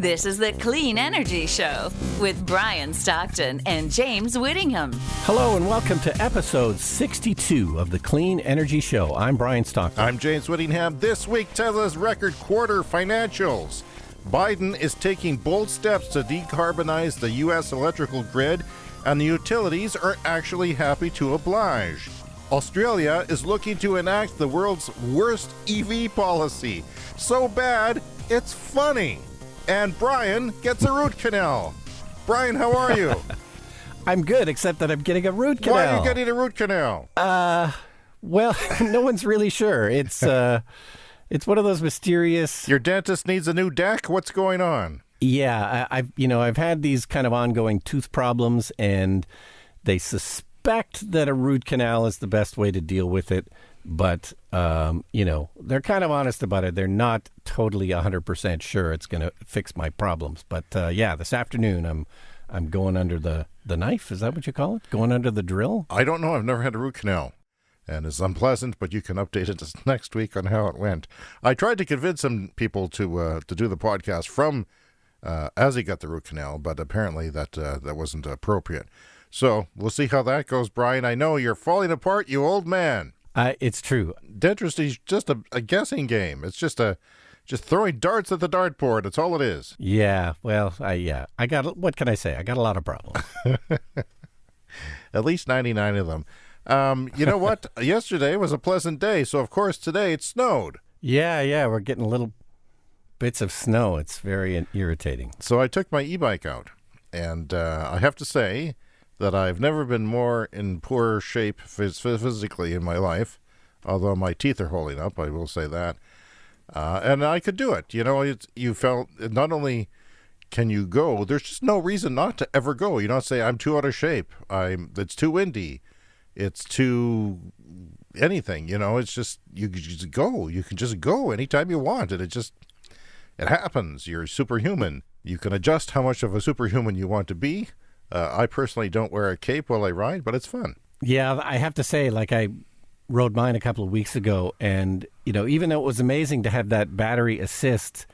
This is the Clean Energy Show with Brian Stockton and James Whittingham. Hello and welcome to episode 62 of the Clean Energy Show. I'm Brian Stockton. I'm James Whittingham. This week, Tesla's record quarter financials. Biden is taking bold steps to decarbonize the U.S. electrical grid, and the utilities are actually happy to oblige. Australia is looking to enact the world's worst EV policy. So bad, it's funny. And Brian gets a root canal. Brian, how are you? I'm good, except that I'm getting a root canal. Why are you getting a root canal? Well, no one's really sure. It's one of those mysterious... Your dentist needs a new deck? What's going on? Yeah, I've had these kind of ongoing tooth problems, and they suspect that a root canal is the best way to deal with it. But, they're kind of honest about it. They're not totally 100% sure it's going to fix my problems. But, this afternoon I'm going under the knife. Is that what you call it? Going under the drill? I don't know. I've never had a root canal. And it's unpleasant, but you can update us next week on how it went. I tried to convince some people to do the podcast from as he got the root canal, but apparently that wasn't appropriate. So we'll see how that goes, Brian. I know you're falling apart, you old man. It's true. Dentistry is just a guessing game. It's just throwing darts at the dartboard. That's all it is. Yeah. Well, I got. What can I say? I got a lot of problems. At least 99 of them. You know what? Yesterday was a pleasant day, so of course today it snowed. Yeah. We're getting little bits of snow. It's very irritating. So I took my e-bike out, and I have to say that I've never been more in poor shape physically in my life, although my teeth are holding up, I will say that. And I could do it. You know, you felt not only can you go, there's just no reason not to ever go. You don't say, I'm too out of shape. It's too windy. It's too anything, it's just, you just go. You can just go anytime you want. And it happens. You're superhuman. You can adjust how much of a superhuman you want to be. I personally don't wear a cape while I ride, but it's fun. Yeah, I have to say, I rode mine a couple of weeks ago, and, even though it was amazing to have that battery assist,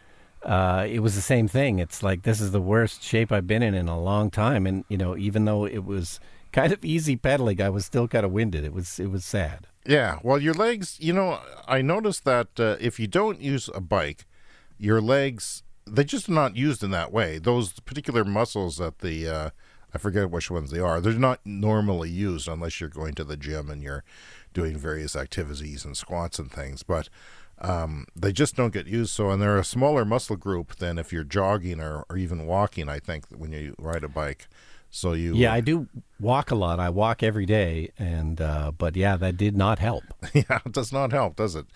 it was the same thing. It's like, this is the worst shape I've been in a long time. And, even though it was kind of easy pedaling, I was still kind of winded. It was sad. Yeah, well, your legs, I noticed that if you don't use a bike, your legs, they're just not used in that way. Those particular muscles that I forget which ones they are. They're not normally used unless you're going to the gym and you're doing various activities and squats and things. But they just don't get used. And they're a smaller muscle group than if you're jogging or even walking, I think, when you ride a bike. Yeah, I do walk a lot. I walk every day. But that did not help. Yeah, it does not help, does it?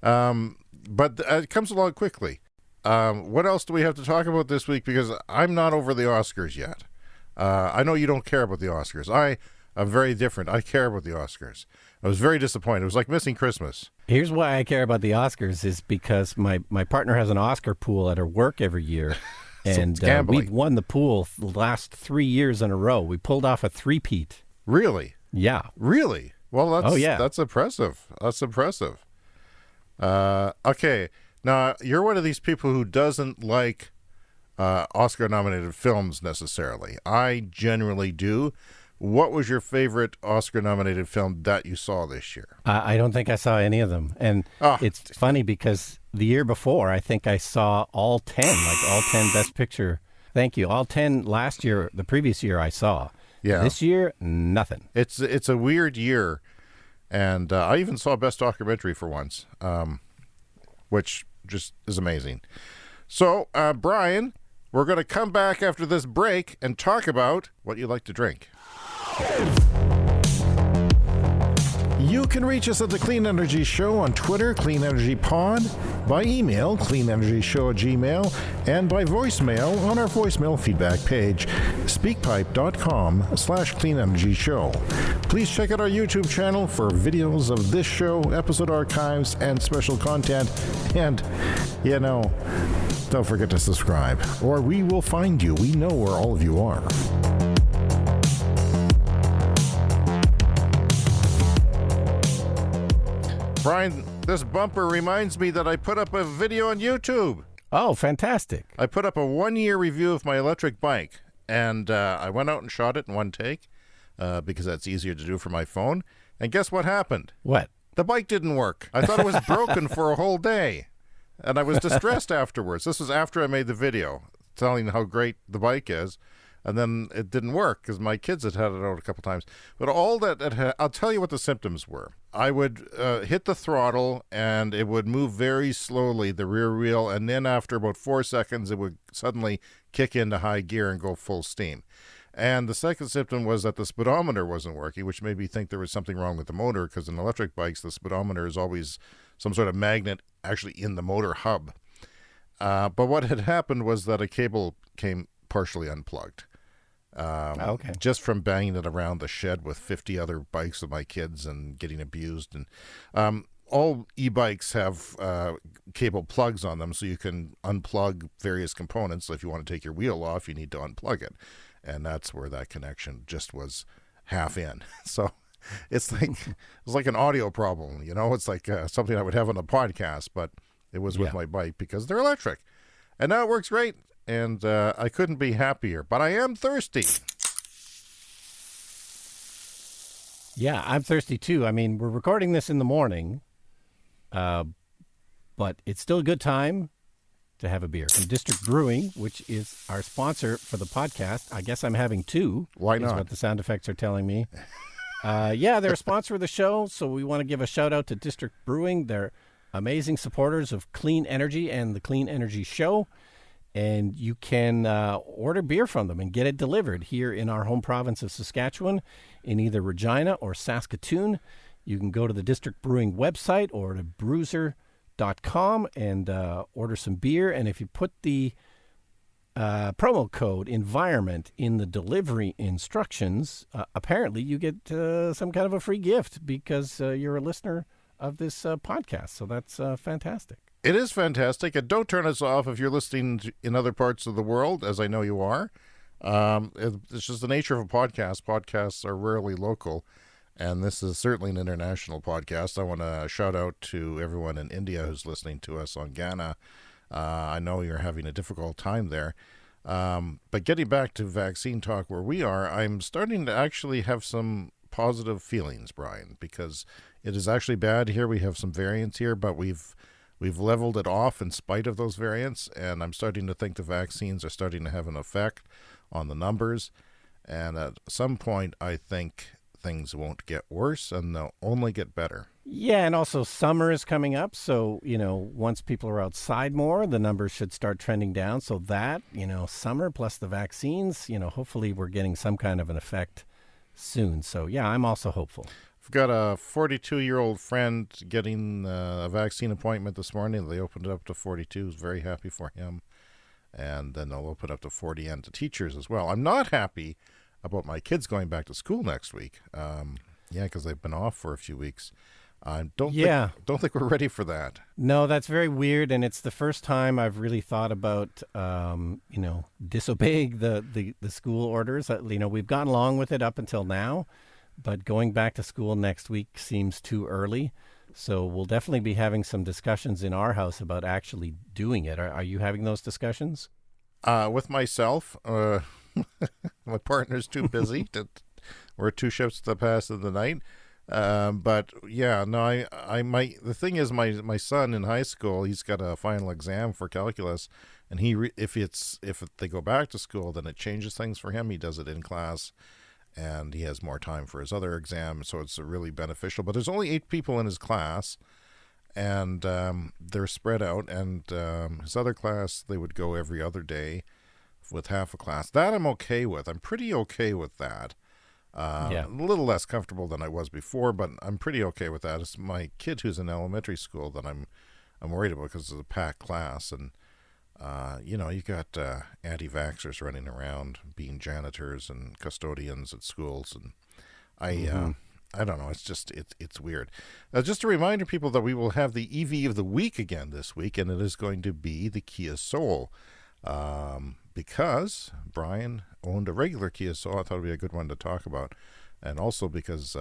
But it comes along quickly. What else do we have to talk about this week? Because I'm not over the Oscars yet. I know you don't care about the Oscars. I am very different. I care about the Oscars. I was very disappointed. It was like missing Christmas. Here's why I care about the Oscars is because my partner has an Oscar pool at her work every year. And we've won the pool the last 3 years in a row. We pulled off a three-peat. Really? Yeah. Really? Well, that's impressive. That's impressive. Okay. Now, you're one of these people who doesn't like Oscar-nominated films necessarily. I generally do. What was your favorite Oscar-nominated film that you saw this year? I don't think I saw any of them. And it's funny because the year before, I think I saw all 10, all 10 Best Picture. Thank you. All 10 last year, the previous year I saw. Yeah. This year, nothing. It's a weird year. And I even saw Best Documentary for once, which just is amazing. So, Brian, we're going to come back after this break and talk about what you like to drink. You can reach us at the Clean Energy Show on Twitter, Clean Energy Pod, by email, cleanenergyshow@gmail, and by voicemail on our voicemail feedback page, speakpipe.com/cleanenergyshow. Please check out our YouTube channel for videos of this show, episode archives, and special content. And, don't forget to subscribe, or we will find you. We know where all of you are. Brian, this bumper reminds me that I put up a video on YouTube. Oh, fantastic. I put up a 1-year review of my electric bike, and I went out and shot it in one take because that's easier to do for my phone. And guess what happened? What? The bike didn't work. I thought it was broken for a whole day, and I was distressed afterwards. This was after I made the video telling how great the bike is, and then it didn't work because my kids had it out a couple times. But all that, I'll tell you what the symptoms were. I would hit the throttle, and it would move very slowly, the rear wheel, and then after about 4 seconds, it would suddenly kick into high gear and go full steam. And the second symptom was that the speedometer wasn't working, which made me think there was something wrong with the motor, because in electric bikes, the speedometer is always some sort of magnet actually in the motor hub. But what had happened was that a cable came partially unplugged. Okay. Just from banging it around the shed with 50 other bikes of my kids and getting abused. And all e-bikes have cable plugs on them, so you can unplug various components. So if you want to take your wheel off, you need to unplug it. And that's where that connection just was half in. So it's like an audio problem, you know? It's like something I would have on a podcast, but it was with my bike because they're electric. And now it works great. And I couldn't be happier, but I am thirsty. Yeah, I'm thirsty too. I mean, we're recording this in the morning, but it's still a good time to have a beer from District Brewing, which is our sponsor for the podcast. I guess I'm having two. Why not? Is what the sound effects are telling me. Yeah, they're a sponsor of the show, so we want to give a shout out to District Brewing. They're amazing supporters of clean energy and the Clean Energy Show. And you can order beer from them and get it delivered here in our home province of Saskatchewan in either Regina or Saskatoon. You can go to the District Brewing website or to bruiser.com and order some beer. And if you put the promo code environment in the delivery instructions, apparently you get some kind of a free gift because you're a listener of this podcast. So that's fantastic. It is fantastic, and don't turn us off if you're listening in other parts of the world, as I know you are. It's just the nature of a podcast. Podcasts are rarely local, and this is certainly an international podcast. I want to shout out to everyone in India who's listening to us on Ghana. I know you're having a difficult time there. But getting back to vaccine talk where we are, I'm starting to actually have some positive feelings, Brian, because it is actually bad here. We have some variants here, but we've leveled it off in spite of those variants, and I'm starting to think the vaccines are starting to have an effect on the numbers. And at some point, I think things won't get worse, and they'll only get better. Yeah, and also summer is coming up, so, once people are outside more, the numbers should start trending down. So that, summer plus the vaccines, hopefully we're getting some kind of an effect soon. So, yeah, I'm also hopeful. I've got a 42-year-old friend getting a vaccine appointment this morning. They opened it up to 42. I was very happy for him. And then they'll open up to 40 and to teachers as well. I'm not happy about my kids going back to school next week. Because they've been off for a few weeks. I don't think we're ready for that. No, that's very weird, and it's the first time I've really thought about, disobeying the school orders. We've gone along with it up until now. But going back to school next week seems too early. So we'll definitely be having some discussions in our house about actually doing it. Are you having those discussions? With myself, my partner's too busy. We're two shifts to pass of the night. But yeah, no, the thing is, my son in high school, he's got a final exam for calculus, and if they go back to school, then it changes things for him. He does it in class. And he has more time for his other exams, so it's really beneficial. But there's only 8 people in his class, and they're spread out. And his other class, they would go every other day with half a class. That I'm okay with. I'm pretty okay with that. A little less comfortable than I was before, but I'm pretty okay with that. It's my kid who's in elementary school that I'm worried about because it's a packed class. And you got anti-vaxxers running around being janitors and custodians at schools. And I don't know. It's weird. Just a reminder, people, that we will have the EV of the week again this week, and it is going to be the Kia Soul. Because Brian owned a regular Kia Soul, I thought it would be a good one to talk about. And also because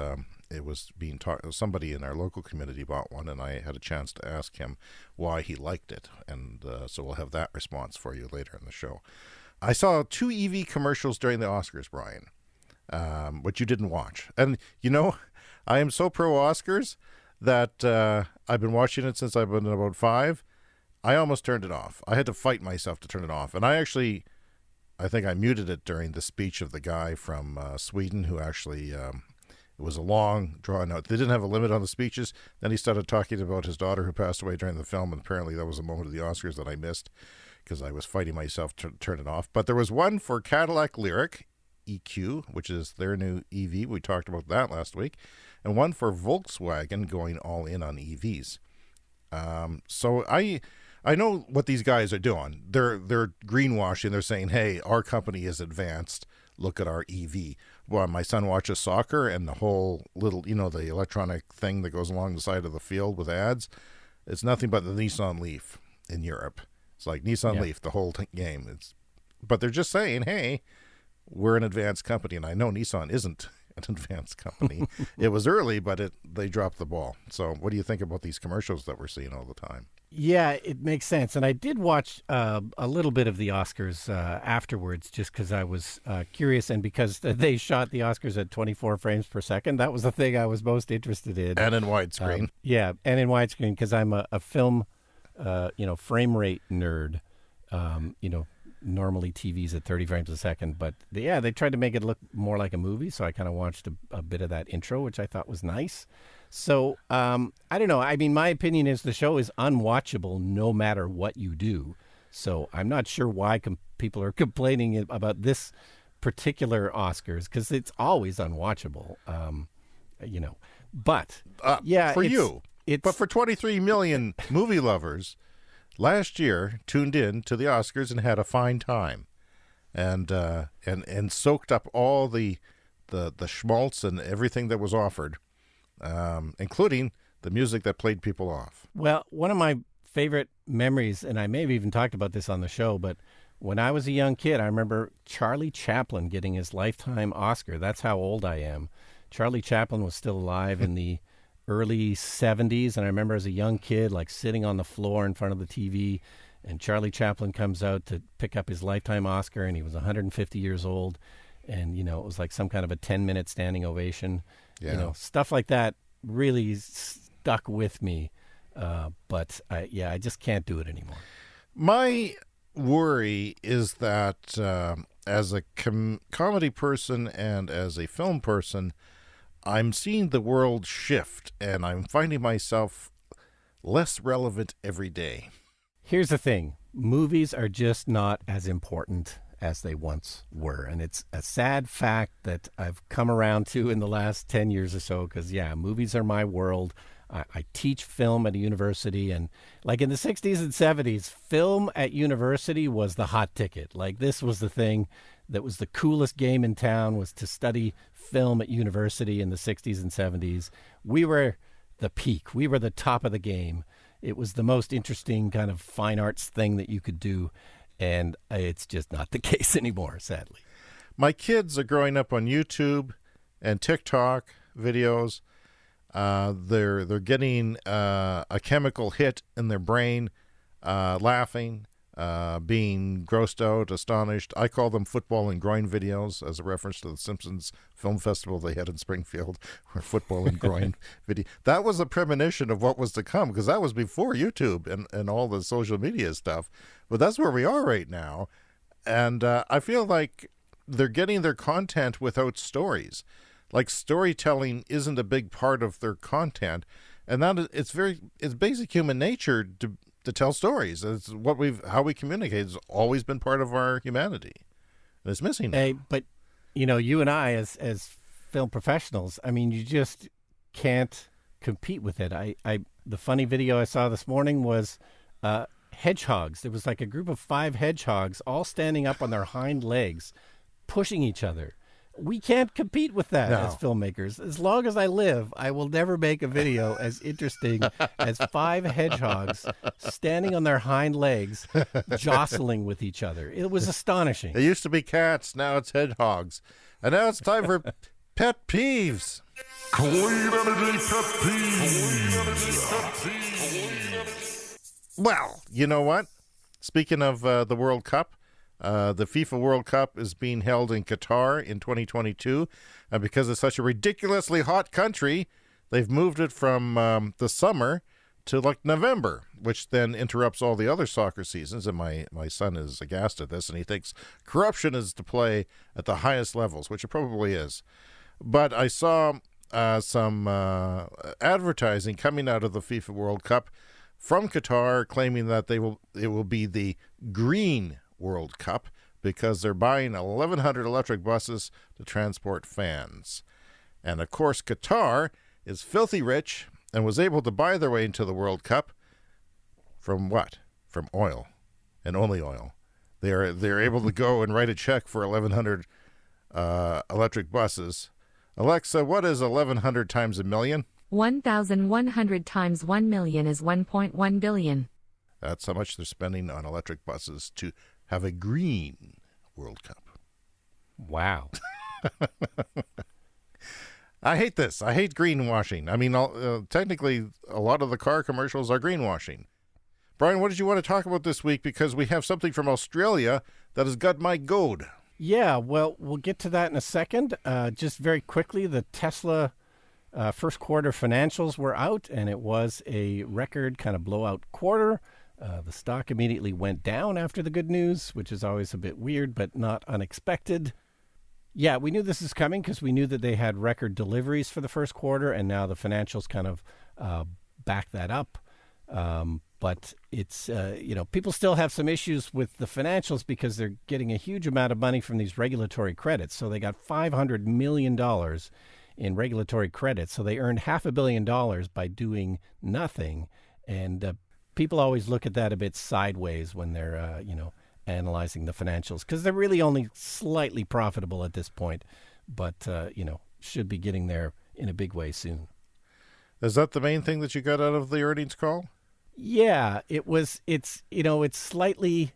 it was being taught. Somebody in our local community bought one, and I had a chance to ask him why he liked it. And so we'll have that response for you later in the show. I saw 2 EV commercials during the Oscars, Brian, which you didn't watch. And, I am so pro Oscars that I've been watching it since I've been about 5. I almost turned it off. I had to fight myself to turn it off. And I think I muted it during the speech of the guy from Sweden who actually, it was a long, drawn out. They didn't have a limit on the speeches. Then he started talking about his daughter who passed away during the film. And apparently that was a moment of the Oscars that I missed because I was fighting myself to turn it off. But there was one for Cadillac Lyric EQ, which is their new EV. We talked about that last week. And one for Volkswagen going all in on EVs. So I know what these guys are doing. They're greenwashing. They're saying, hey, our company is advanced. Look at our EV. Well, my son watches soccer and the whole little, the electronic thing that goes along the side of the field with ads. It's nothing but the Nissan Leaf in Europe. It's like Nissan Leaf, the whole game. But they're just saying, hey, we're an advanced company. And I know Nissan isn't an advanced company. It was early, but they dropped the ball. So what do you think about these commercials that we're seeing all the time? Yeah, it makes sense. And I did watch a little bit of the Oscars afterwards just because I was curious and because they shot the Oscars at 24 frames per second. That was the thing I was most interested in. And in widescreen. And in widescreen because I'm a film, frame rate nerd. Normally TV's at 30 frames a second. But, they tried to make it look more like a movie. So I kind of watched a bit of that intro, which I thought was nice. So, I don't know. I mean, my opinion is the show is unwatchable no matter what you do. So I'm not sure why people are complaining about this particular Oscars because it's always unwatchable, But, for you. But for 23 million movie lovers last year tuned in to the Oscars and had a fine time and soaked up all the schmaltz and everything that was offered. Including the music that played people off. Well, one of my favorite memories, and I may have even talked about this on the show, but when I was a young kid, I remember Charlie Chaplin getting his Lifetime Oscar. That's how old I am. Charlie Chaplin was still alive in the early 70s, and I remember as a young kid, like sitting on the floor in front of the TV, and Charlie Chaplin comes out to pick up his Lifetime Oscar, and he was 150 years old, and, it was like some kind of a 10-minute standing ovation. Yeah. Stuff like that really stuck with me. But I just can't do it anymore. My worry is that as a comedy person and as a film person, I'm seeing the world shift and I'm finding myself less relevant every day. Here's the thing. Movies are just not as important as they once were. And it's a sad fact that I've come around to in the last 10 years or so because, movies are my world. I teach film at a university, and like in the 60s and 70s, film at university was the hot ticket. Like this was the thing that was the coolest game in town, was to study film at university in the 60s and 70s. We were the peak. We were the top of the game. It was the most interesting kind of fine arts thing that you could do. And it's just not the case anymore, sadly. My kids are growing up on YouTube and TikTok videos. They're getting a chemical hit in their brain, laughing, being grossed out, astonished. I call them football and groin videos as a reference to the Simpsons Film Festival they had in Springfield, where football and groin video. That was a premonition of what was to come because that was before YouTube and all the social media stuff. But that's where we are right now. And I feel like they're getting their content without stories. Like storytelling isn't a big part of their content. And that it's basic human nature to tell stories. It's how we communicate has always been part of our humanity. And it's missing now. Hey, but you and I as film professionals, I mean, you just can't compete with it. The funny video I saw this morning was hedgehogs. There was like a group of 5 hedgehogs all standing up on their hind legs, pushing each other. We can't compete with that as filmmakers. As long as I live, I will never make a video as interesting as 5 hedgehogs standing on their hind legs, jostling with each other. It was astonishing. It used to be cats, now it's hedgehogs. And now it's time for Pet peeves. Clean energy pet peeves. Well, you know what? Speaking of the World Cup, the FIFA World Cup is being held in Qatar in 2022. And because it's such a ridiculously hot country, they've moved it from the summer to like November, which then interrupts all the other soccer seasons. And my son is aghast at this, and he thinks corruption is to play at the highest levels, which it probably is. But I saw some advertising coming out of the FIFA World Cup from Qatar claiming that it will be the Green World Cup because they're buying 1,100 electric buses to transport fans. And of course, Qatar is filthy rich and was able to buy their way into the World Cup from what? From oil, and only oil. They're able to go and write a check for 1,100 electric buses. Alexa, what is 1,100 times a million? 1,100 times 1 million is 1.1 billion. That's how much they're spending on electric buses to have a green World Cup. Wow. I hate this. I hate greenwashing. I mean, technically, a lot of the car commercials are greenwashing. Brian, what did you want to talk about this week? Because we have something from Australia that has got my goad. Yeah, well, we'll get to that in a second. Just very quickly, the Tesla first quarter financials were out, and it was a record kind of blowout quarter. The stock immediately went down after the good news, which is always a bit weird, but not unexpected. Yeah, we knew this was coming because we knew that they had record deliveries for the first quarter, and now the financials kind of back that up. But it's, people still have some issues with the financials because they're getting a huge amount of money from these regulatory credits. So they got $500 million in regulatory credits. So they earned $500 million by doing nothing. And people always look at that a bit sideways when they're, analyzing the financials because they're really only slightly profitable at this point, but, should be getting there in a big way soon. Is that the main thing that you got out of the earnings call? Yeah, it's slightly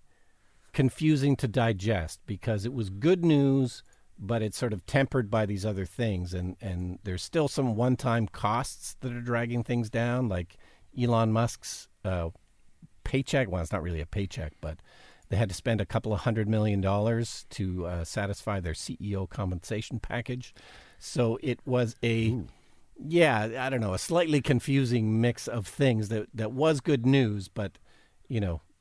confusing to digest because it was good news, but it's sort of tempered by these other things. And there's still some one-time costs that are dragging things down, like Elon Musk's paycheck. Well, it's not really a paycheck, but they had to spend a couple of $100 million to satisfy their CEO compensation package. So it was a slightly confusing mix of things that was good news, but,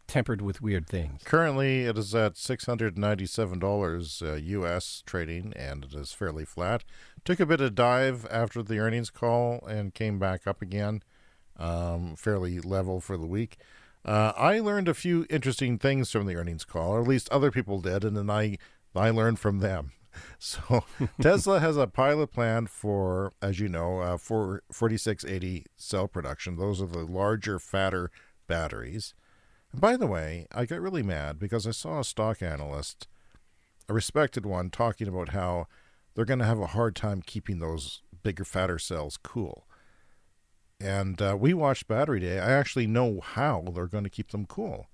tempered with weird things. Currently, it is at $697 U.S. trading, and it is fairly flat. Took a bit of dive after the earnings call and came back up again, fairly level for the week. I learned a few interesting things from the earnings call, or at least other people did, and then I learned from them. So Tesla has a pilot plan for, as you know, for 4680 cell production. Those are the larger, fatter batteries. And by the way, I got really mad because I saw a stock analyst, a respected one, talking about how they're going to have a hard time keeping those bigger, fatter cells cool. And we watched Battery Day. I actually know how they're going to keep them cool.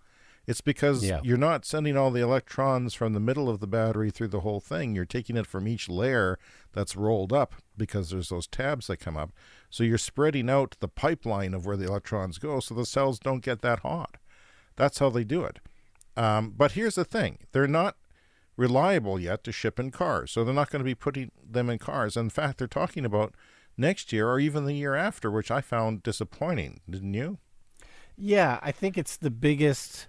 It's because you're not sending all the electrons from the middle of the battery through the whole thing. You're taking it from each layer that's rolled up because there's those tabs that come up. So you're spreading out the pipeline of where the electrons go so the cells don't get that hot. That's how they do it. But here's the thing. They're not reliable yet to ship in cars. So they're not going to be putting them in cars. In fact, they're talking about next year or even the year after, which I found disappointing. Didn't you? Yeah, I think it's the biggest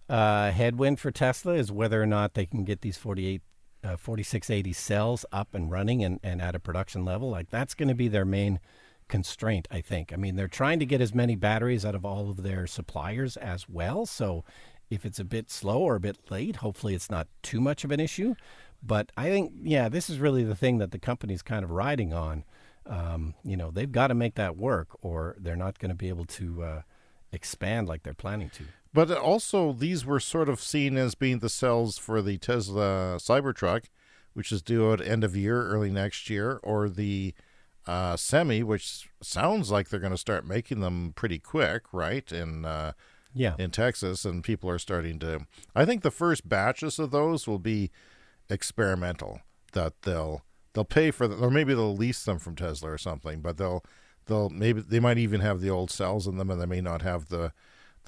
headwind for Tesla is whether or not they can get these 4680 cells up and running and at a production level. Like that's going to be their main constraint, I think. I mean, they're trying to get as many batteries out of all of their suppliers as well. So if it's a bit slow or a bit late, hopefully it's not too much of an issue. But I think, this is really the thing that the company's kind of riding on. They've got to make that work or they're not going to be able to expand like they're planning to. But also, these were sort of seen as being the cells for the Tesla Cybertruck, which is due at end of year, early next year, or the Semi, which sounds like they're going to start making them pretty quick, right? In Texas, and people are starting to. I think the first batches of those will be experimental. That they'll they'll pay for them, or maybe they'll lease them from Tesla or something. But they might even have the old cells in them, and they may not have the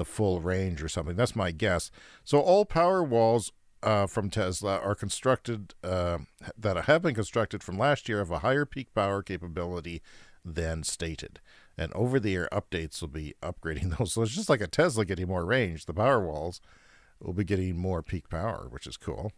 full range or something. That's my guess. So all power walls from Tesla are constructed that have been constructed from last year, have a higher peak power capability than stated. And over-the-air updates will be upgrading those. So it's just like a Tesla getting more range. The power walls will be getting more peak power, which is cool.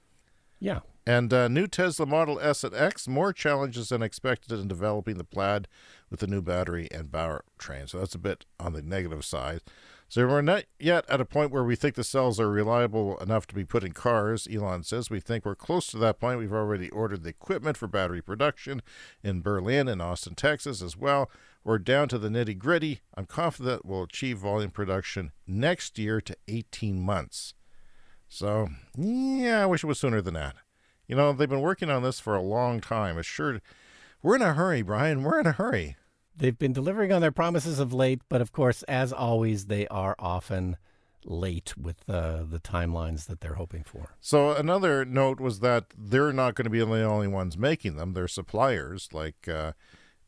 Yeah. And new Tesla Model S and X, more challenges than expected in developing the Plaid with the new battery and powertrain. So that's a bit on the negative side. So we're not yet at a point where we think the cells are reliable enough to be put in cars, Elon says. We think we're close to that point. We've already ordered the equipment for battery production in Berlin and Austin, Texas as well. We're down to the nitty-gritty. I'm confident we'll achieve volume production next year to 18 months. So, yeah, I wish it was sooner than that. You know, they've been working on this for a long time. We're in a hurry, Brian. We're in a hurry. They've been delivering on their promises of late, but of course, as always, they are often late with the timelines that they're hoping for. So another note was that they're not going to be the only ones making them. Their suppliers like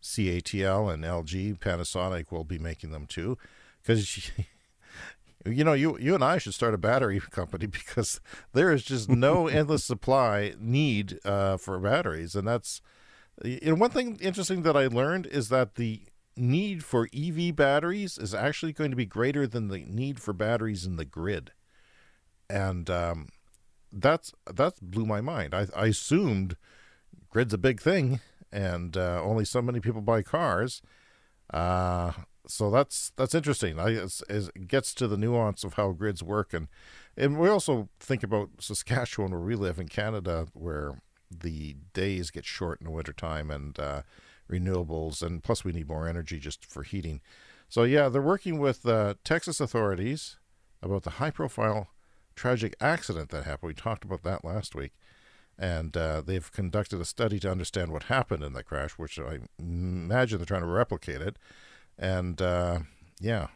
CATL and LG, Panasonic will be making them too. Because, you know, you and I should start a battery company because there is just no endless supply need for batteries. And that's... one thing interesting that I learned is that the need for EV batteries is actually going to be greater than the need for batteries in the grid. And that's blew my mind. I assumed grid's a big thing and only so many people buy cars. So that's interesting. It gets to the nuance of how grids work. And we also think about Saskatchewan, where we live in Canada, where the days get short in the wintertime and renewables, and plus we need more energy just for heating. So yeah, they're working with Texas authorities about the high-profile tragic accident that happened. We talked about that last week. And they've conducted a study to understand what happened in the crash, which I imagine they're trying to replicate it. And yeah.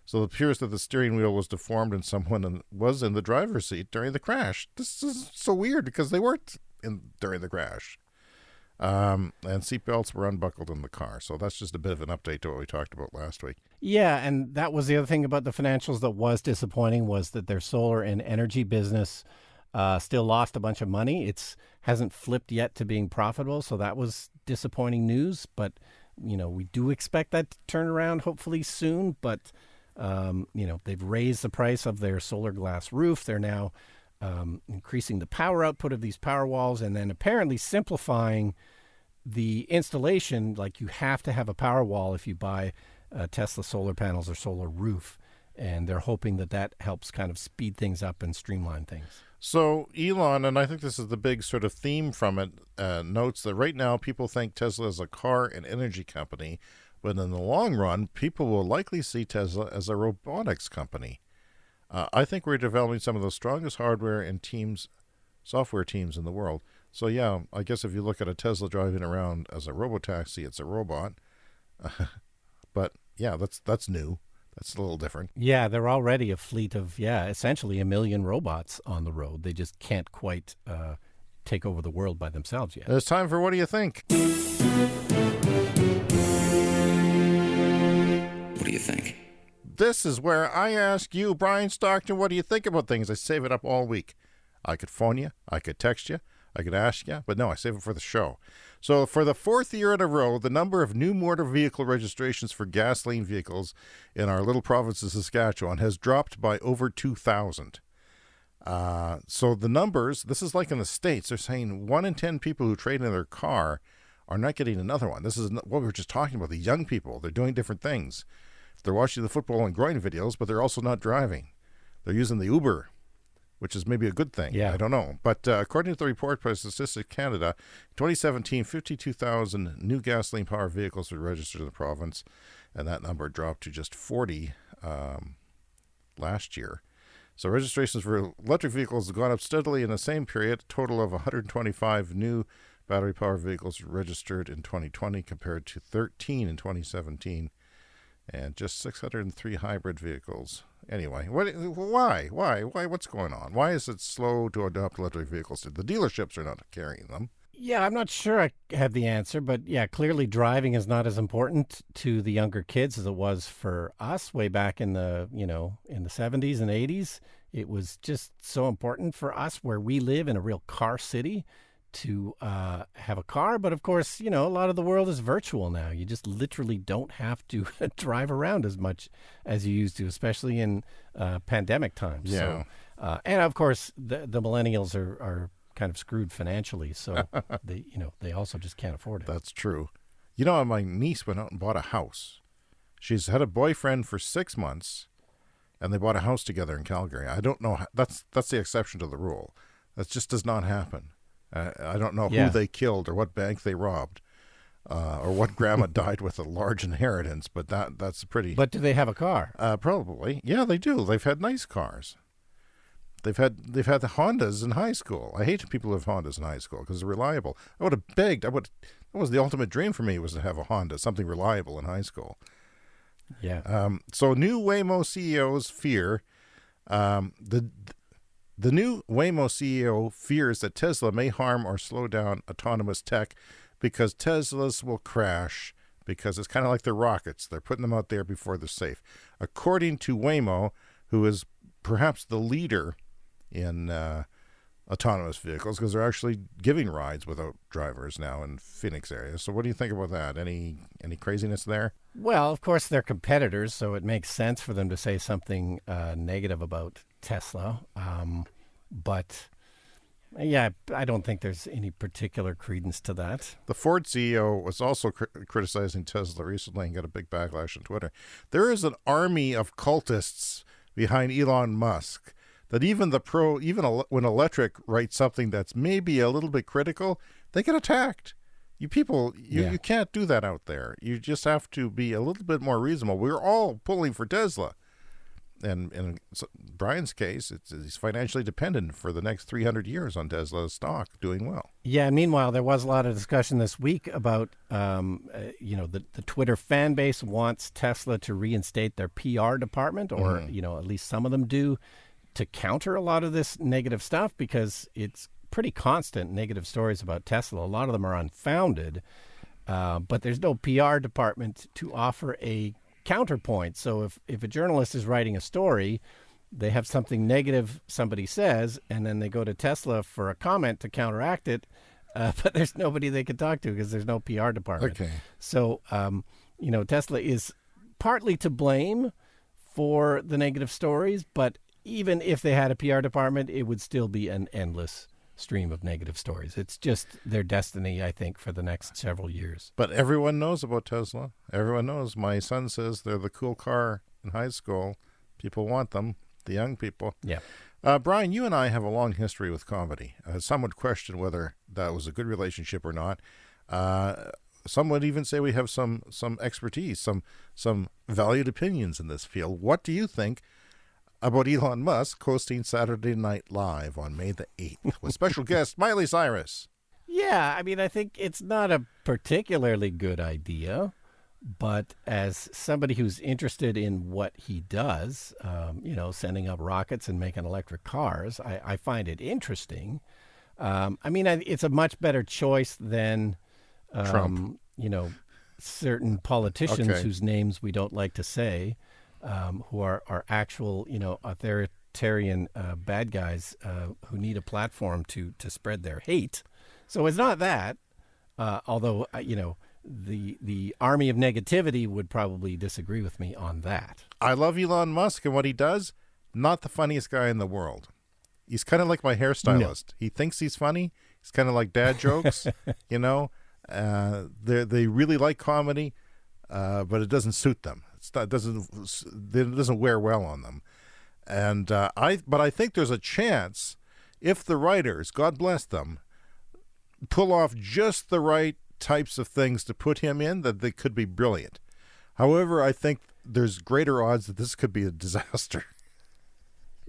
So it appears that the steering wheel was deformed and someone was in the driver's seat during the crash. This is so weird because they weren't during the crash. And seatbelts were unbuckled in the car. So that's just a bit of an update to what we talked about last week. Yeah, and that was the other thing about the financials that was disappointing, was that their solar and energy business still lost a bunch of money. It hasn't flipped yet to being profitable, so that was disappointing news. But, you know, we do expect that to turn around hopefully soon. But, you know, they've raised the price of their solar glass roof. They're now increasing the power output of these power walls, and then apparently simplifying the installation. Like, you have to have a power wall if you buy Tesla solar panels or solar roof. And they're hoping that that helps kind of speed things up and streamline things. So Elon, and I think this is the big sort of theme from it, notes that right now people think Tesla is a car and energy company, but in the long run, people will likely see Tesla as a robotics company. I think we're developing some of the strongest hardware and software teams in the world. So yeah, I guess if you look at a Tesla driving around as a robotaxi, it's a robot. But yeah, that's new. That's a little different. Yeah, they're already a fleet of, essentially 1 million robots on the road. They just can't quite take over the world by themselves yet. It's time for What Do You Think? What do you think? This is where I ask you, Brian Stockton, what do you think about things? I save it up all week. I could phone you. I could text you. I could ask you. But no, I save it for the show. So for the 4th year in a row, the number of new motor vehicle registrations for gasoline vehicles in our little province of Saskatchewan has dropped by over 2,000. So the numbers, this is like in the States, they're saying 1 in 10 people who trade in their car are not getting another one. This is what we were just talking about, the young people. They're doing different things. They're watching the football and groin videos, but they're also not driving. They're using the Uber, which is maybe a good thing. Yeah. I don't know. But according to the report by Statistics Canada, in 2017, 52,000 new gasoline-powered vehicles were registered in the province, and that number dropped to just 40 last year. So registrations for electric vehicles have gone up steadily in the same period. A total of 125 new battery-powered vehicles registered in 2020 compared to 13 in 2017, and just 603 hybrid vehicles. Anyway, why? What's going on? Why is it slow to adopt electric vehicles? The dealerships are not carrying them. Yeah, I'm not sure I have the answer, but yeah, clearly driving is not as important to the younger kids as it was for us way back in the, in the 70s and 80s. It was just so important for us where we live in a real car city to have a car. But of course, a lot of the world is virtual now. You just literally don't have to drive around as much as you used to, especially in pandemic times. Yeah. So, and of course, the millennials are kind of screwed financially, so they also just can't afford it. That's true. My niece went out and bought a house. She's had a boyfriend for 6 months, and they bought a house together in Calgary. I don't know. That's the exception to the rule. That just does not happen. I don't know who they killed or what bank they robbed, or what grandma died with a large inheritance. But that's pretty. But do they have a car? Probably. Yeah, they do. They've had nice cars. They've had the Hondas in high school. I hate people who have Hondas in high school because they're reliable. I would have begged. That was the ultimate dream for me, was to have a Honda, something reliable in high school. Yeah. So new Waymo CEOs fear. The new Waymo CEO fears that Tesla may harm or slow down autonomous tech because Teslas will crash, because it's kind of like their rockets. They're putting them out there before they're safe. According to Waymo, who is perhaps the leader in autonomous vehicles, because they're actually giving rides without drivers now in Phoenix area. So what do you think about that? Any craziness there? Well, of course, they're competitors, so it makes sense for them to say something negative about Tesla. But yeah, I don't think there's any particular credence to that. The Ford CEO was also criticizing Tesla recently and got a big backlash on Twitter. There is an army of cultists behind Elon Musk that even when electric writes something that's maybe a little bit critical, they get attacked. You people, you can't do that out there. You just have to be a little bit more reasonable. We're all pulling for Tesla. And in Brian's case, he's financially dependent for the next 300 years on Tesla stock doing well. Yeah. Meanwhile, there was a lot of discussion this week about, the Twitter fan base wants Tesla to reinstate their PR department, or, at least some of them do, to counter a lot of this negative stuff, because it's pretty constant negative stories about Tesla. A lot of them are unfounded, but there's no PR department to offer a counterpoint. So if a journalist is writing a story, they have something negative somebody says, and then they go to Tesla for a comment to counteract it, but there's nobody they can talk to because there's no PR department. Okay. So, Tesla is partly to blame for the negative stories, but even if they had a PR department, it would still be an endless stream of negative stories. It's just their destiny, I think, for the next several years. But everyone knows about Tesla. Everyone knows. My son says they're the cool car in high school. People want them, the young people. Yeah. Brian, you and I have a long history with comedy. Some would question whether that was a good relationship or not. Some would even say we have some expertise, some valued opinions in this field. What do you think about Elon Musk hosting Saturday Night Live on May the 8th with special guest Miley Cyrus? Yeah, I think it's not a particularly good idea, but as somebody who's interested in what he does, sending up rockets and making electric cars, I find it interesting. It's a much better choice than, Trump. certain politicians whose names we don't like to say. Who are actual, authoritarian bad guys who need a platform to spread their hate. So it's not that, although, the army of negativity would probably disagree with me on that. I love Elon Musk and what he does. Not the funniest guy in the world. He's kind of like my hairstylist. No. He thinks he's funny. He's kind of like dad jokes, They really like comedy, but it doesn't suit them. It doesn't wear well on them, and I think there's a chance if the writers, God bless them, pull off just the right types of things to put him in, that they could be brilliant. However, I think there's greater odds that this could be a disaster.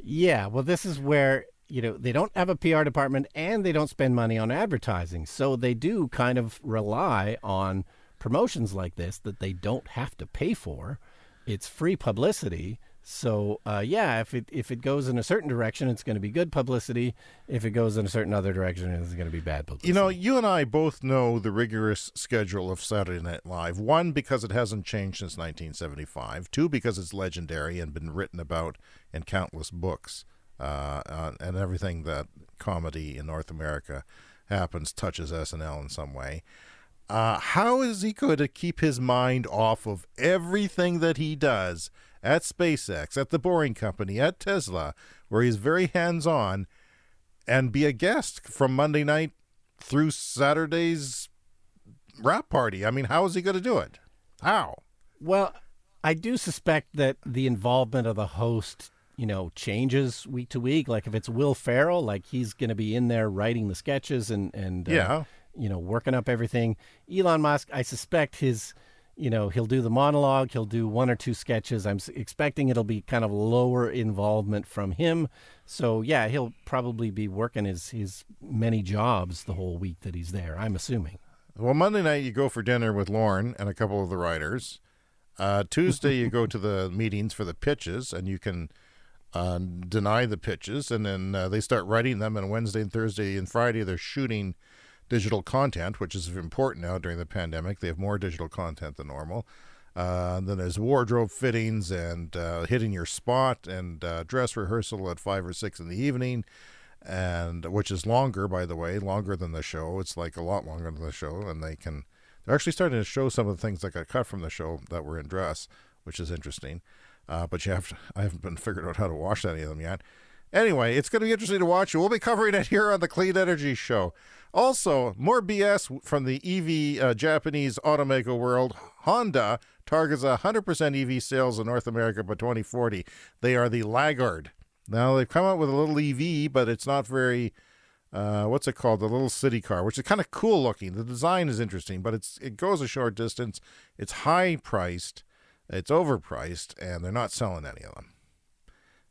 Yeah, well, this is where they don't have a PR department and they don't spend money on advertising, so they do kind of rely on promotions like this that they don't have to pay for. It's free publicity So, if it goes in a certain direction, it's going to be good publicity. If it goes in a certain other direction, it's going to be bad publicity. You know, you and I both know the rigorous schedule of Saturday Night Live. One, because it hasn't changed since 1975. Two, because it's legendary and been written about in countless books. And everything that comedy in North America happens touches SNL in some way. How is he going to keep his mind off of everything that he does at SpaceX, at the Boring Company, at Tesla, where he's very hands-on, and be a guest from Monday night through Saturday's wrap party? I mean, how is he going to do it? How? Well, I do suspect that the involvement of the host, changes week to week. Like if it's Will Ferrell, like he's going to be in there writing the sketches and working up everything. Elon Musk, I suspect he'll do the monologue. He'll do one or two sketches. I'm expecting it'll be kind of lower involvement from him. So, yeah, he'll probably be working his many jobs the whole week that he's there, I'm assuming. Well, Monday night you go for dinner with Lauren and a couple of the writers. Tuesday you go to the meetings for the pitches, and you can deny the pitches, and then they start writing them. And Wednesday and Thursday and Friday they're shooting digital content, which is important now during the pandemic. They have more digital content than normal. Then there's wardrobe fittings and hitting your spot and dress rehearsal at 5 or 6 in the evening, and which is longer, by the way, longer than the show. It's like a lot longer than the show, and they're actually starting to show some of the things that got cut from the show that were in dress, which is interesting. But I haven't been figured out how to watch any of them yet. Anyway, it's going to be interesting to watch. We'll be covering it here on the Clean Energy Show. Also, more BS from the EV Japanese automaker world. Honda targets 100% EV sales in North America by 2040. They are the laggard. Now, they've come out with a little EV, but it's not very, what's it called? The little city car, which is kind of cool looking. The design is interesting, but it goes a short distance. It's high priced. It's overpriced, and they're not selling any of them.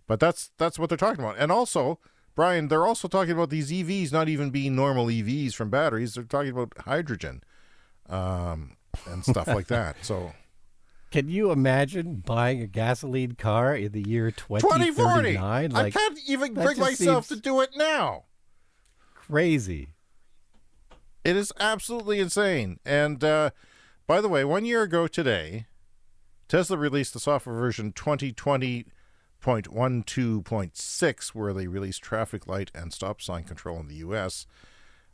But that's what they're talking about. And also, Brian, they're also talking about these EVs not even being normal EVs from batteries. They're talking about hydrogen and stuff like that. So, can you imagine buying a gasoline car in the year 2040? Like, I can't even bring myself to do it now. Crazy. It is absolutely insane. And by the way, 1 year ago today, Tesla released the software version 2020.12.6, where they released traffic light and stop sign control in the U.S.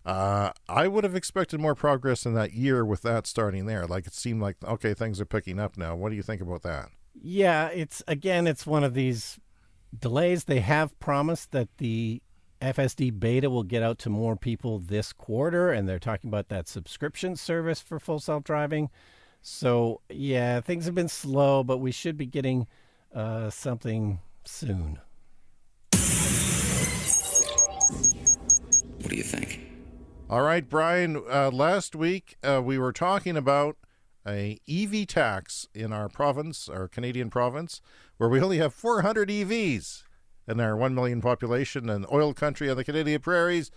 I would have expected more progress in that year with that starting there. Like, it seemed like, okay, things are picking up now. What do you think about that? Yeah, it's one of these delays. They have promised that the FSD beta will get out to more people this quarter, and they're talking about that subscription service for full self-driving. So, yeah, things have been slow, but we should be getting something soon. What do you think? All right, Brian, last week we were talking about a EV tax in our province, our Canadian province, where we only have 400 EVs in our 1 million population and oil country on the Canadian prairies,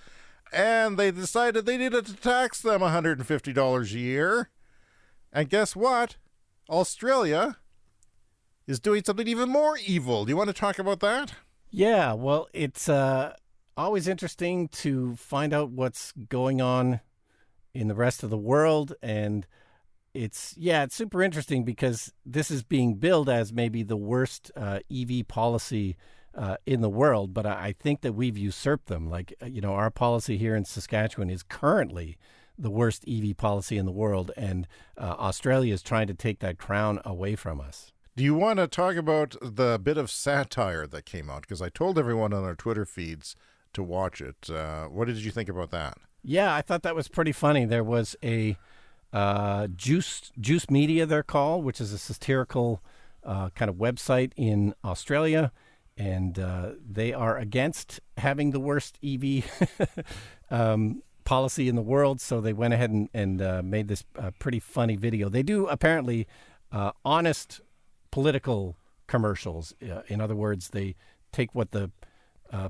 and they decided they needed to tax them $150 a year. And guess what? Australia is doing something even more evil. Do you want to talk about that? Yeah, well, it's always interesting to find out what's going on in the rest of the world. And it's super interesting because this is being billed as maybe the worst EV policy in the world. But I think that we've usurped them. Like, our policy here in Saskatchewan is currently the worst EV policy in the world, and Australia is trying to take that crown away from us. Do you want to talk about the bit of satire that came out? Because I told everyone on our Twitter feeds to watch it. What did you think about that? Yeah, I thought that was pretty funny. There was a Juice Media, they're called, which is a satirical kind of website in Australia, and they are against having the worst EV policy in the world, so they went ahead and made this pretty funny video. They do apparently honest political commercials. In other words, they take what the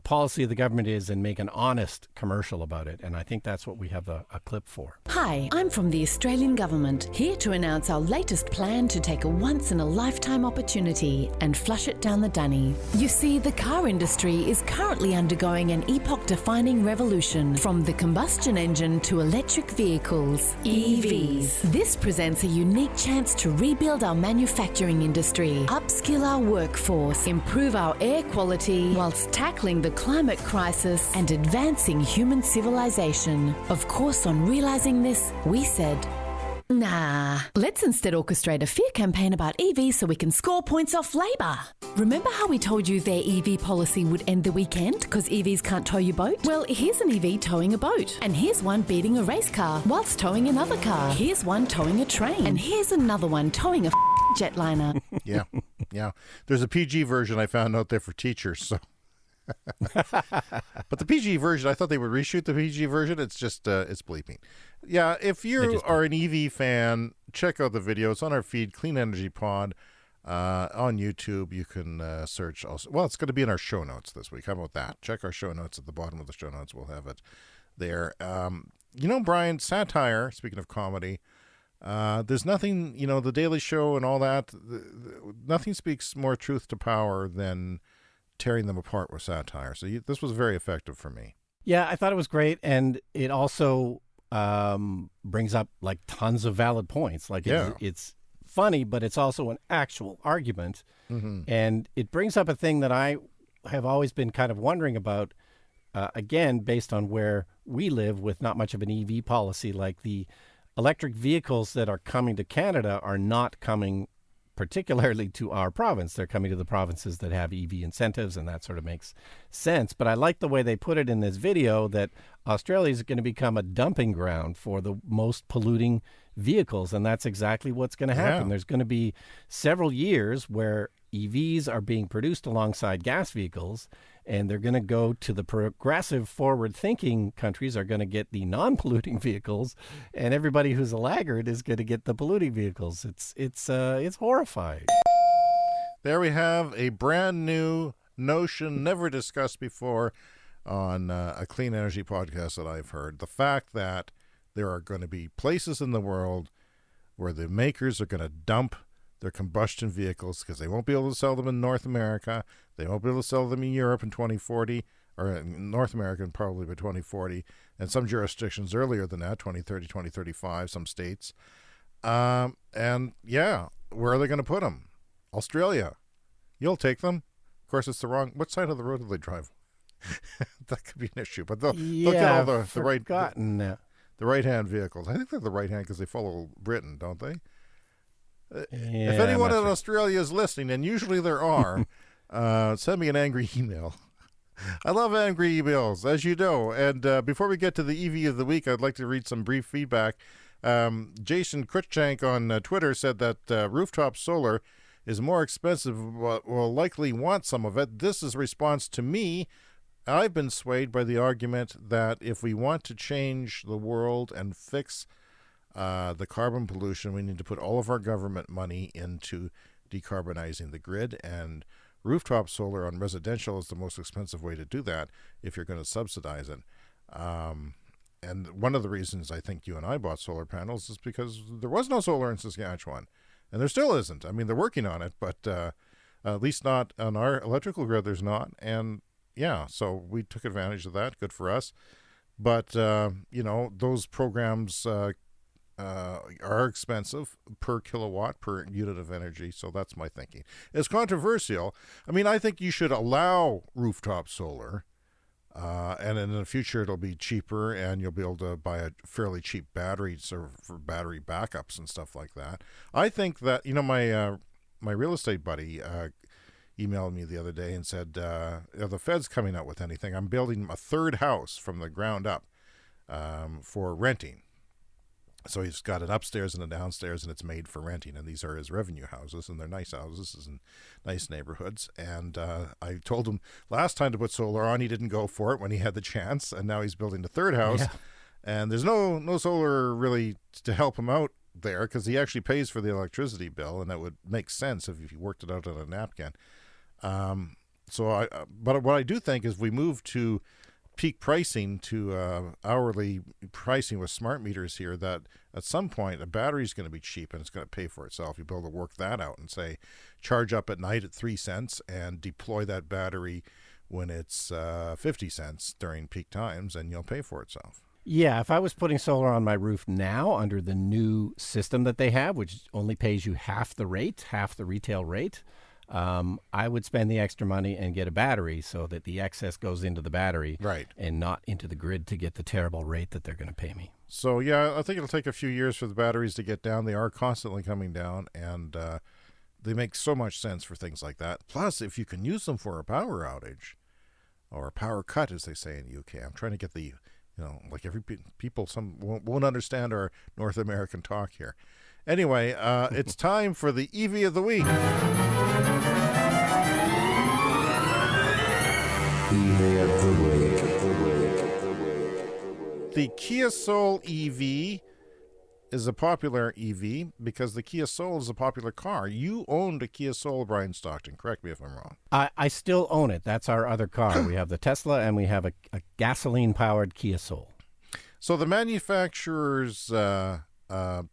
policy of the government is and make an honest commercial about it. And I think that's what we have a clip for. Hi, I'm from the Australian Government, here to announce our latest plan to take a once-in-a-lifetime opportunity and flush it down the dunny. You see, the car industry is currently undergoing an epoch-defining revolution from the combustion engine to electric vehicles, EVs. This presents a unique chance to rebuild our manufacturing industry, upskill our workforce, improve our air quality, whilst tackling the climate crisis and advancing human civilization. Of course, on realizing this, we said, nah, let's instead orchestrate a fear campaign about EVs so we can score points off Labor. Remember how we told you their EV policy would end the weekend because EVs can't tow your boat? Well, here's an EV towing a boat. And here's one beating a race car whilst towing another car. Here's one towing a train. And here's another one towing a jetliner. Yeah. There's a PG version I found out there for teachers, so. But the PG version, I thought they would reshoot the PG version. It's just, it's bleeping. Yeah, if you are an EV fan, check out the video. It's on our feed, Clean Energy Pod, on YouTube. You can search also. Well, it's going to be in our show notes this week. How about that? Check our show notes at the bottom of the show notes. We'll have it there. Brian, satire, speaking of comedy, there's nothing, the Daily Show and all that, nothing speaks more truth to power than tearing them apart with satire. So this was very effective for me. Yeah, I thought it was great. And it also brings up like tons of valid points. Like it's funny, but it's also an actual argument. Mm-hmm. And it brings up a thing that I have always been kind of wondering about, again, based on where we live with not much of an EV policy. Like the electric vehicles that are coming to Canada are not coming particularly to our province. They're coming to the provinces that have EV incentives, and that sort of makes sense. But I like the way they put it in this video that Australia is going to become a dumping ground for the most polluting vehicles, and that's exactly what's going to happen. Yeah. There's going to be several years where EVs are being produced alongside gas vehicles, and they're going to go to the progressive, forward-thinking countries are going to get the non-polluting vehicles, and everybody who's a laggard is going to get the polluting vehicles. It's horrifying. There we have a brand new notion, never discussed before on a clean energy podcast that I've heard. The fact that there are going to be places in the world where the makers are going to dump their combustion vehicles because they won't be able to sell them in North America. They won't be able to sell them in Europe in 2040, or in North America probably by 2040, and some jurisdictions earlier than that, 2030, 2035, some states. And yeah, where are they going to put them? Australia. You'll take them. Of course, it's the wrong. What side of the road do they drive? That could be an issue, but they'll get all the right-hand vehicles. I think they're the right-hand because they follow Britain, don't they? If anyone in Australia is listening, and usually there are, send me an angry email. I love angry emails, as you know. And before we get to the EV of the week, I'd like to read some brief feedback. Jason Cruikshank on Twitter said that rooftop solar is more expensive, will likely want some of it. This is a response to me. I've been swayed by the argument that if we want to change the world and fix the carbon pollution, we need to put all of our government money into decarbonizing the grid, and rooftop solar on residential is the most expensive way to do that if you're going to subsidize it. And one of the reasons I think you and I bought solar panels is because there was no solar in Saskatchewan, and there still isn't. I mean, they're working on it, but at least not on our electrical grid, there's not. And yeah, so we took advantage of that. Good for us. But, those programs are expensive per kilowatt, per unit of energy. So that's my thinking. It's controversial. I mean, I think you should allow rooftop solar, and in the future it'll be cheaper, and you'll be able to buy a fairly cheap battery for battery backups and stuff like that. I think that, my real estate buddy emailed me the other day and said, the Fed's coming out with anything. I'm building a third house from the ground up for renting. So he's got an upstairs and a downstairs, and it's made for renting. And these are his revenue houses, and they're nice houses in nice neighborhoods. And I told him last time to put solar on, he didn't go for it when he had the chance. And now he's building the third house. Yeah. And there's no solar really to help him out there because he actually pays for the electricity bill, and that would make sense if you worked it out on a napkin. But what I do think is we move to peak pricing to hourly pricing with smart meters here, that at some point a battery is going to be cheap and it's going to pay for itself. You'll be able to work that out and say, charge up at night at 3 cents and deploy that battery when it's 50 cents during peak times, and you'll pay for itself. Yeah, if I was putting solar on my roof now under the new system that they have, which only pays you half the retail rate, I would spend the extra money and get a battery so that the excess goes into the battery, right, and not into the grid to get the terrible rate that they're going to pay me. So, yeah, I think it'll take a few years for the batteries to get down. They are constantly coming down, and they make so much sense for things like that. Plus, if you can use them for a power outage or a power cut, as they say in the UK. I'm trying to get the, like people some won't understand our North American talk here. Anyway, it's time for the EV of the week. EV of the week. The Kia Soul EV is a popular EV because the Kia Soul is a popular car. You owned a Kia Soul, Brian Stockton. Correct me if I'm wrong. I still own it. That's our other car. We have the Tesla, and we have a gasoline-powered Kia Soul. So the manufacturer's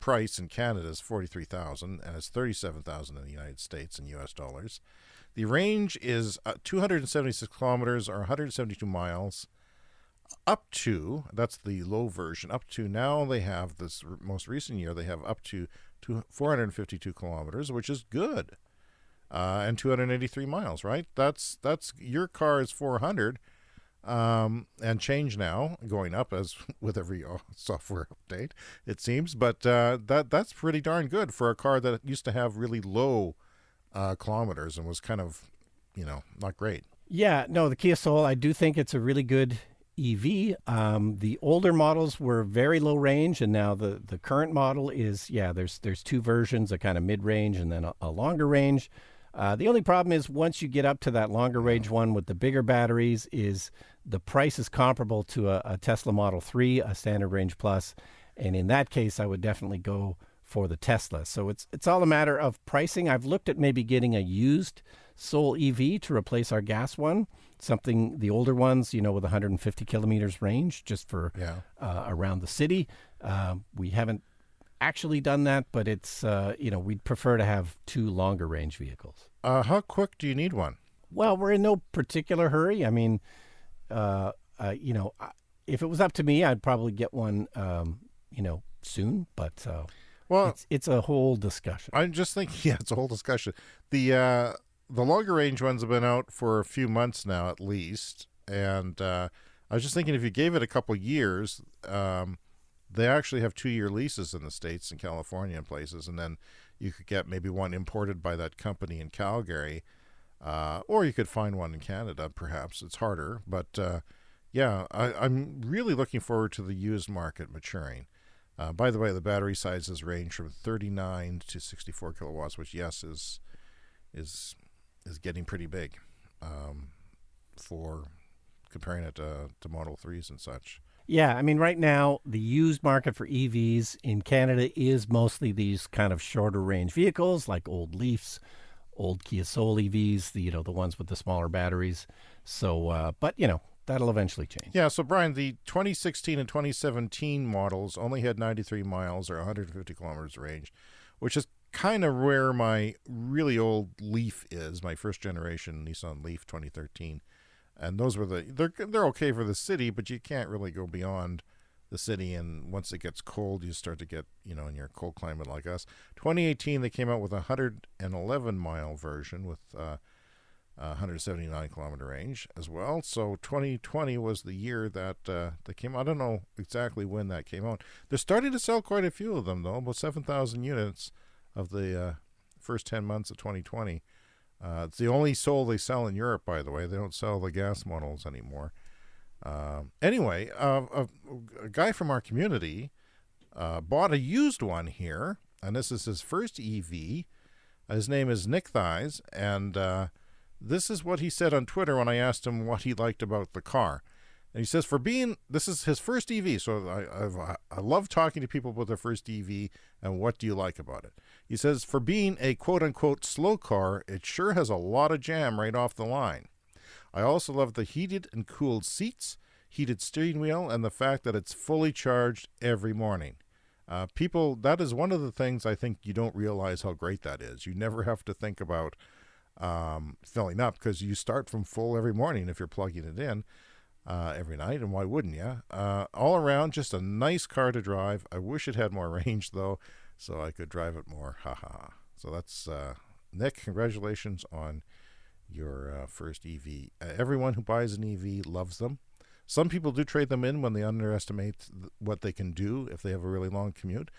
price in Canada is $43,000, and it's $37,000 in the United States in U.S. dollars. The range is 276 kilometers or 172 miles. Up to, that's the low version, up to now they have this most recent year, they have up to 452 kilometers, which is good, and 283 miles, right? That's your car is 400 and change now, going up as with every software update, it seems, but that's pretty darn good for a car that used to have really low kilometers and was kind of, not great. Yeah, no, the Kia Soul, I do think it's a really good EV. The older models were very low range, and now the current model is, there's two versions, a kind of mid-range and then a longer range. The only problem is once you get up to that longer range one with the bigger batteries, is the price is comparable to a Tesla Model 3, a standard range plus, and in that case I would definitely go for the Tesla. So it's all a matter of pricing. I've looked at maybe getting a used Soul EV to replace our gas one, something, the older ones, with 150 kilometers range, just for around the city. We haven't actually done that, but it's, we'd prefer to have two longer range vehicles. How quick do you need one? Well, we're in no particular hurry. I mean, if it was up to me, I'd probably get one, soon, but it's a whole discussion. I'm just thinking, it's a whole discussion. The longer range ones have been out for a few months now, at least. And I was just thinking, if you gave it a couple years, they actually have 2-year leases in the States and California and places. And then you could get maybe one imported by that company in Calgary. Or you could find one in Canada, perhaps. It's harder. But I'm really looking forward to the used market maturing. By the way, the battery sizes range from 39 to 64 kilowatts, which, yes, is getting pretty big for comparing it to Model 3s and such. Yeah, I mean, right now, the used market for EVs in Canada is mostly these kind of shorter range vehicles like old Leafs, old Kia Soul EVs, the ones with the smaller batteries. So, but, that'll eventually change. Yeah, so Brian, the 2016 and 2017 models only had 93 miles or 150 kilometers range, which is kind of where my really old Leaf is, my first generation Nissan Leaf 2013. And those were they're okay for the city, but you can't really go beyond the city. And once it gets cold, you start to get, in your cold climate like us. 2018, they came out with a 111 mile version with 179 kilometer range as well. So 2020 was the year that they came out. I don't know exactly when that came out. They're starting to sell quite a few of them, though, about 7,000 units of the first 10 months of 2020. It's the only Soul they sell in Europe, by the way. They don't sell the gas models anymore. Anyway, a guy from our community bought a used one here, and this is his first EV. His name is Nick Thies, and this is what he said on Twitter when I asked him what he liked about the car. And he says, this is his first EV, so I love talking to people about their first EV and what do you like about it. He says, for being a quote-unquote slow car, it sure has a lot of jam right off the line. I also love the heated and cooled seats, heated steering wheel, and the fact that it's fully charged every morning. People, that is one of the things I think you don't realize how great that is. You never have to think about filling up because you start from full every morning if you're plugging it in every night, and why wouldn't you? All around, just a nice car to drive. I wish it had more range, though, so I could drive it more. Ha ha ha. So that's, Nick, congratulations on your first EV. Everyone who buys an EV loves them. Some people do trade them in when they underestimate what they can do if they have a really long commute,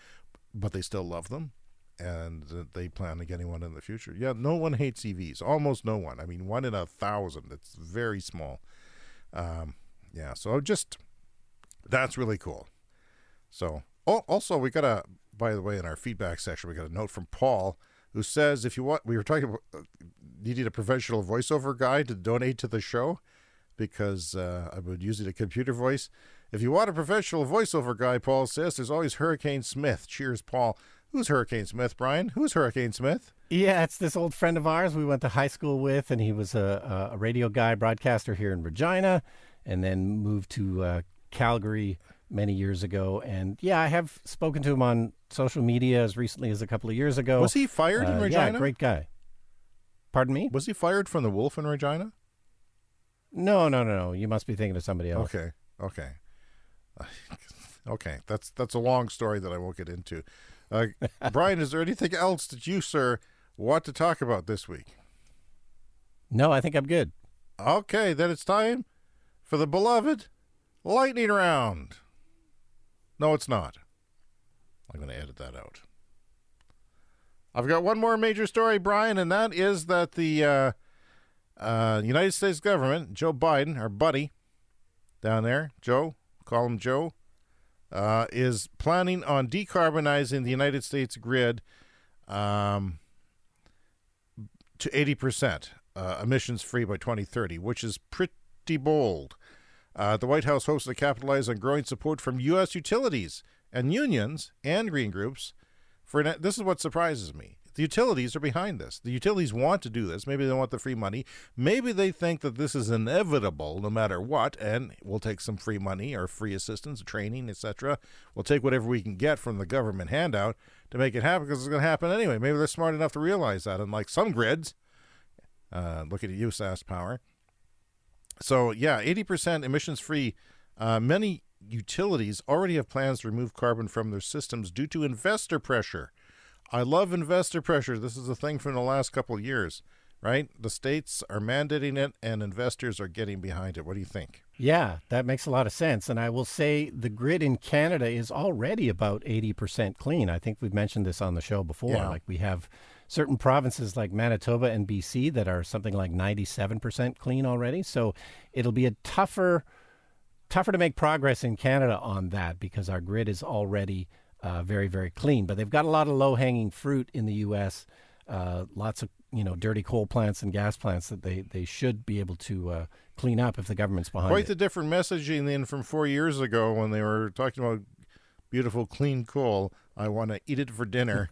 but they still love them, and they plan on getting one in the future. Yeah, no one hates EVs. Almost no one. I mean, 1 in 1,000. It's very small. Yeah, so just, that's really cool. So, also, we got by the way, in our feedback section, we got a note from Paul, who says, if you want, we were talking about, you need a professional voiceover guy to donate to the show, because I would use it a computer voice. If you want a professional voiceover guy, Paul says, there's always Hurricane Smith. Cheers, Paul. Who's Hurricane Smith, Brian? Who's Hurricane Smith? Yeah, it's this old friend of ours we went to high school with, and he was a radio guy, broadcaster here in Regina, and then moved to Calgary many years ago. And yeah, I have spoken to him on social media as recently as a couple of years ago. Was he fired in Regina? Yeah, great guy. Pardon me? Was he fired from the Wolf in Regina? No. You must be thinking of somebody else. Okay. Okay, that's a long story that I won't get into. Brian, is there anything else that you, sir, want to talk about this week? No, I think I'm good. Okay, then it's time for the beloved lightning round. No, it's not. I'm going to edit that out. I've got one more major story, Brian, and that is that the United States government, Joe Biden, our buddy down there, Joe, call him Joe, is planning on decarbonizing the United States grid to 80% emissions-free by 2030, which is pretty bold. The White House hopes to capitalize on growing support from U.S. utilities and unions and green groups. This is what surprises me. The utilities are behind this. The utilities want to do this. Maybe they want the free money. Maybe they think that this is inevitable no matter what, and we'll take some free money or free assistance, training, etc. We'll take whatever we can get from the government handout to make it happen, because it's going to happen anyway. Maybe they're smart enough to realize that. And like some grids, looking at you, SAS Power. So, yeah, 80% emissions-free. Many utilities already have plans to remove carbon from their systems due to investor pressure. I love investor pressure. This is a thing from the last couple of years, right? The states are mandating it, and investors are getting behind it. What do you think? Yeah, that makes a lot of sense. And I will say the grid in Canada is already about 80% clean. I think we've mentioned this on the show before. Yeah. Like we have certain provinces like Manitoba and BC that are something like 97% clean already. So it'll be a tougher to make progress in Canada on that, because our grid is already very, very clean. But they've got a lot of low-hanging fruit in the U.S., lots of dirty coal plants and gas plants that they should be able to clean up if the government's behind Quite it. the different messaging than from 4 years ago when they were talking about beautiful, clean coal. I want to eat it for dinner.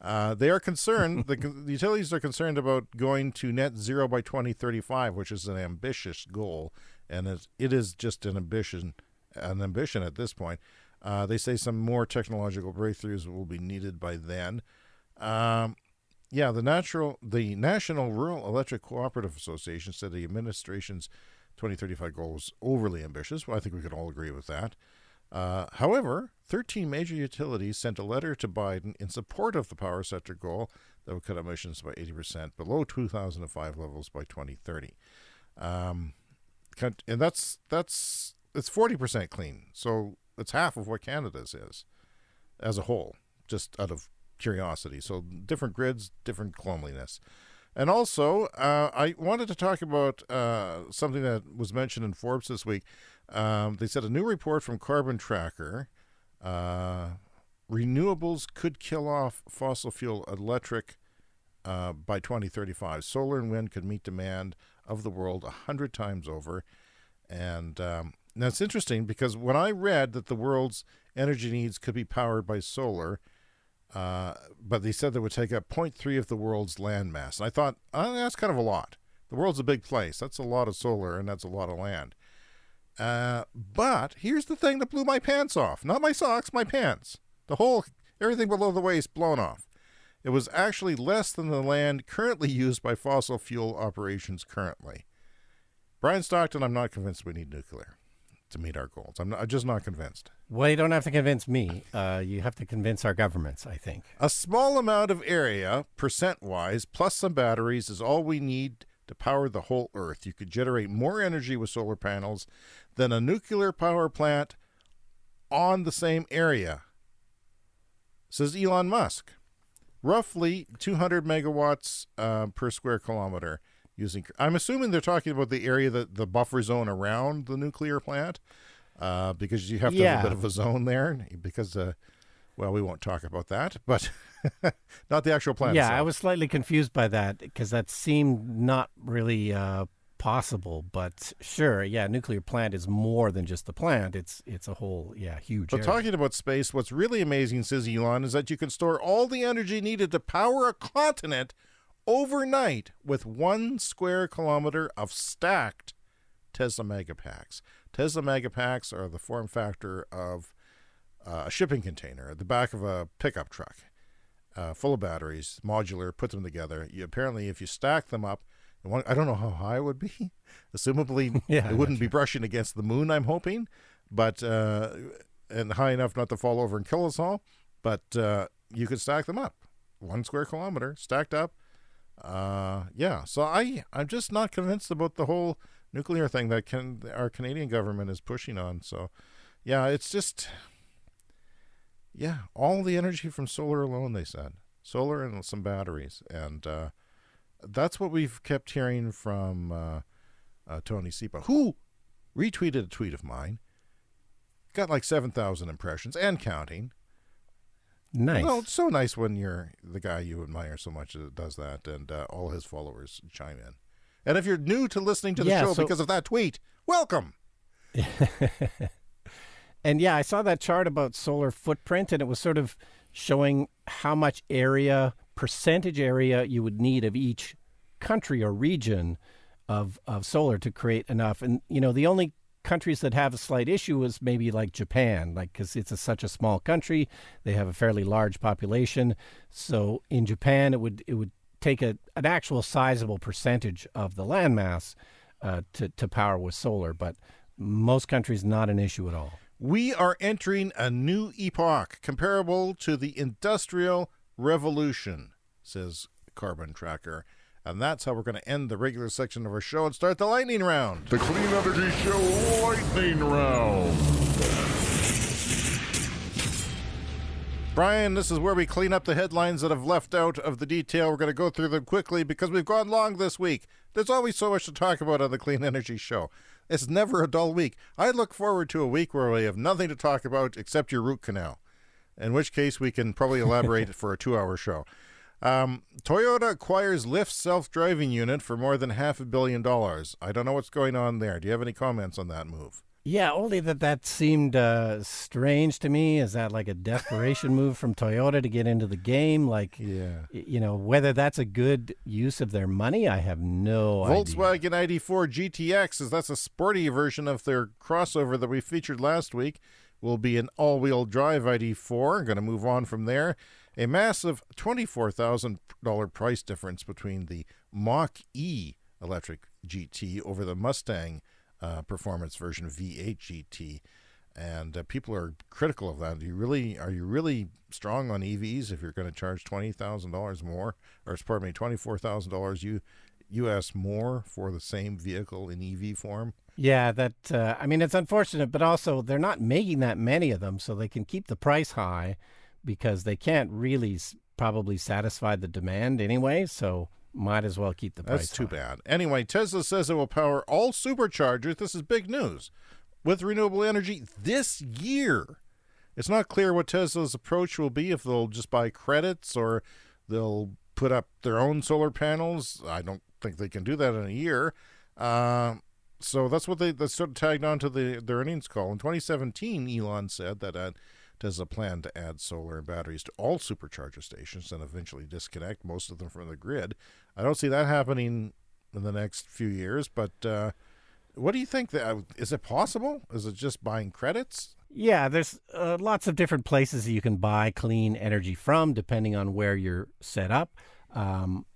They are concerned, the utilities are concerned about going to net zero by 2035, which is an ambitious goal, and it is just an ambition at this point. They say some more technological breakthroughs will be needed by then. The National Rural Electric Cooperative Association said the administration's 2035 goal was overly ambitious. Well, I think we could all agree with that. However, 13 major utilities sent a letter to Biden in support of the power sector goal that would cut emissions by 80% below 2005 levels by 2030. And it's 40% clean. So it's half of what Canada's is as a whole, just out of curiosity. So different grids, different cleanliness. And also, I wanted to talk about something that was mentioned in Forbes this week. They said a new report from Carbon Tracker, renewables could kill off fossil fuel electric by 2035. Solar and wind could meet demand of the world 100 times over. And that's interesting, because when I read that the world's energy needs could be powered by solar, but they said they would take up 0.3 of the world's land mass. And I thought, that's kind of a lot. The world's a big place. That's a lot of solar, and that's a lot of land. But here's the thing that blew my pants off. Not my socks, my pants. Everything below the waist blown off. It was actually less than the land currently used by fossil fuel operations currently. Brian Stockton, I'm not convinced we need nuclear to meet our goals. I'm just not convinced. Well, you don't have to convince me. You have to convince our governments, I think. A small amount of area, percent-wise, plus some batteries is all we need to power the whole Earth. You could generate more energy with solar panels than a nuclear power plant on the same area, says Elon Musk. Roughly 200 megawatts per square kilometer. I'm assuming they're talking about the area, the buffer zone around the nuclear plant, because you have to have a bit of a zone there. Because, we won't talk about that, but not the actual plant. Yeah, itself. I was slightly confused by that because that seemed not really possible. But sure, nuclear plant is more than just the plant. It's a whole, huge But area. talking about space, what's really amazing, says Elon, is that you can store all the energy needed to power a continent overnight with 1 square kilometer of stacked Tesla Megapacks. Tesla Megapacks are the form factor of a shipping container at the back of a pickup truck, full of batteries, modular, put them together. Apparently, if you stack them up, I don't know how high it would be. Assumably, it wouldn't be brushing against the moon, I'm hoping, but and high enough not to fall over and kill us all. But you could stack them up. 1 square kilometer stacked up. So I'm just not convinced about the whole nuclear thing that our Canadian government is pushing on. So, it's just, all the energy from solar alone, they said. Solar and some batteries. And that's what we've kept hearing from Tony Sipa, who retweeted a tweet of mine. Got like 7,000 impressions and counting. Nice. Well, it's so nice when you're the guy you admire so much that does that, and all his followers chime in. And if you're new to listening to the show because of that tweet, welcome. And I saw that chart about solar footprint, and it was sort of showing how much percentage area you would need of each country or region of solar to create enough. And, the only countries that have a slight issue is maybe like Japan, because it's such a small country. They have a fairly large population. So in Japan, it would take an actual sizable percentage of the landmass to power with solar. But most countries, not an issue at all. We are entering a new epoch comparable to the Industrial Revolution, says Carbon Tracker. And that's how we're going to end the regular section of our show and start the lightning round. The Clean Energy Show Lightning Round. Brian, this is where we clean up the headlines that have left out of the detail. We're going to go through them quickly because we've gone long this week. There's always so much to talk about on the Clean Energy Show. It's never a dull week. I look forward to a week where we have nothing to talk about except your root canal, in which case we can probably elaborate for a 2-hour show. Toyota acquires Lyft self-driving unit for more than $500 million. I don't know what's going on there. Do you have any comments on that move? Yeah, only that seemed strange to me. Is that like a desperation move from Toyota to get into the game? Whether that's a good use of their money, I have no idea. Volkswagen ID4 GTX, that's a sporty version of their crossover that we featured last week, will be an all-wheel drive ID4. I'm going to move on from there. A massive $24,000 price difference between the Mach-E electric GT over the Mustang performance version V8 GT. And people are critical of that. Are you really strong on EVs if you're going to charge $20,000 more, or $24,000 US more for the same vehicle in EV form? Yeah, it's unfortunate, but also they're not making that many of them, so they can keep the price high because they can't really probably satisfy the demand anyway, so might as well keep the price That's too high. bad. Anyway, Tesla says it will power all superchargers, this is big news, with renewable energy this year. It's not clear what Tesla's approach will be, if they'll just buy credits or they'll put up their own solar panels. I don't think they can do that in a year. So that's what they sort of tagged on to their earnings call. In 2017, Elon said that Tesla planned to add solar and batteries to all supercharger stations and eventually disconnect most of them from the grid. I don't see that happening in the next few years. But what do you think? Is it possible? Is it just buying credits? Yeah, there's lots of different places you can buy clean energy from, depending on where you're set up.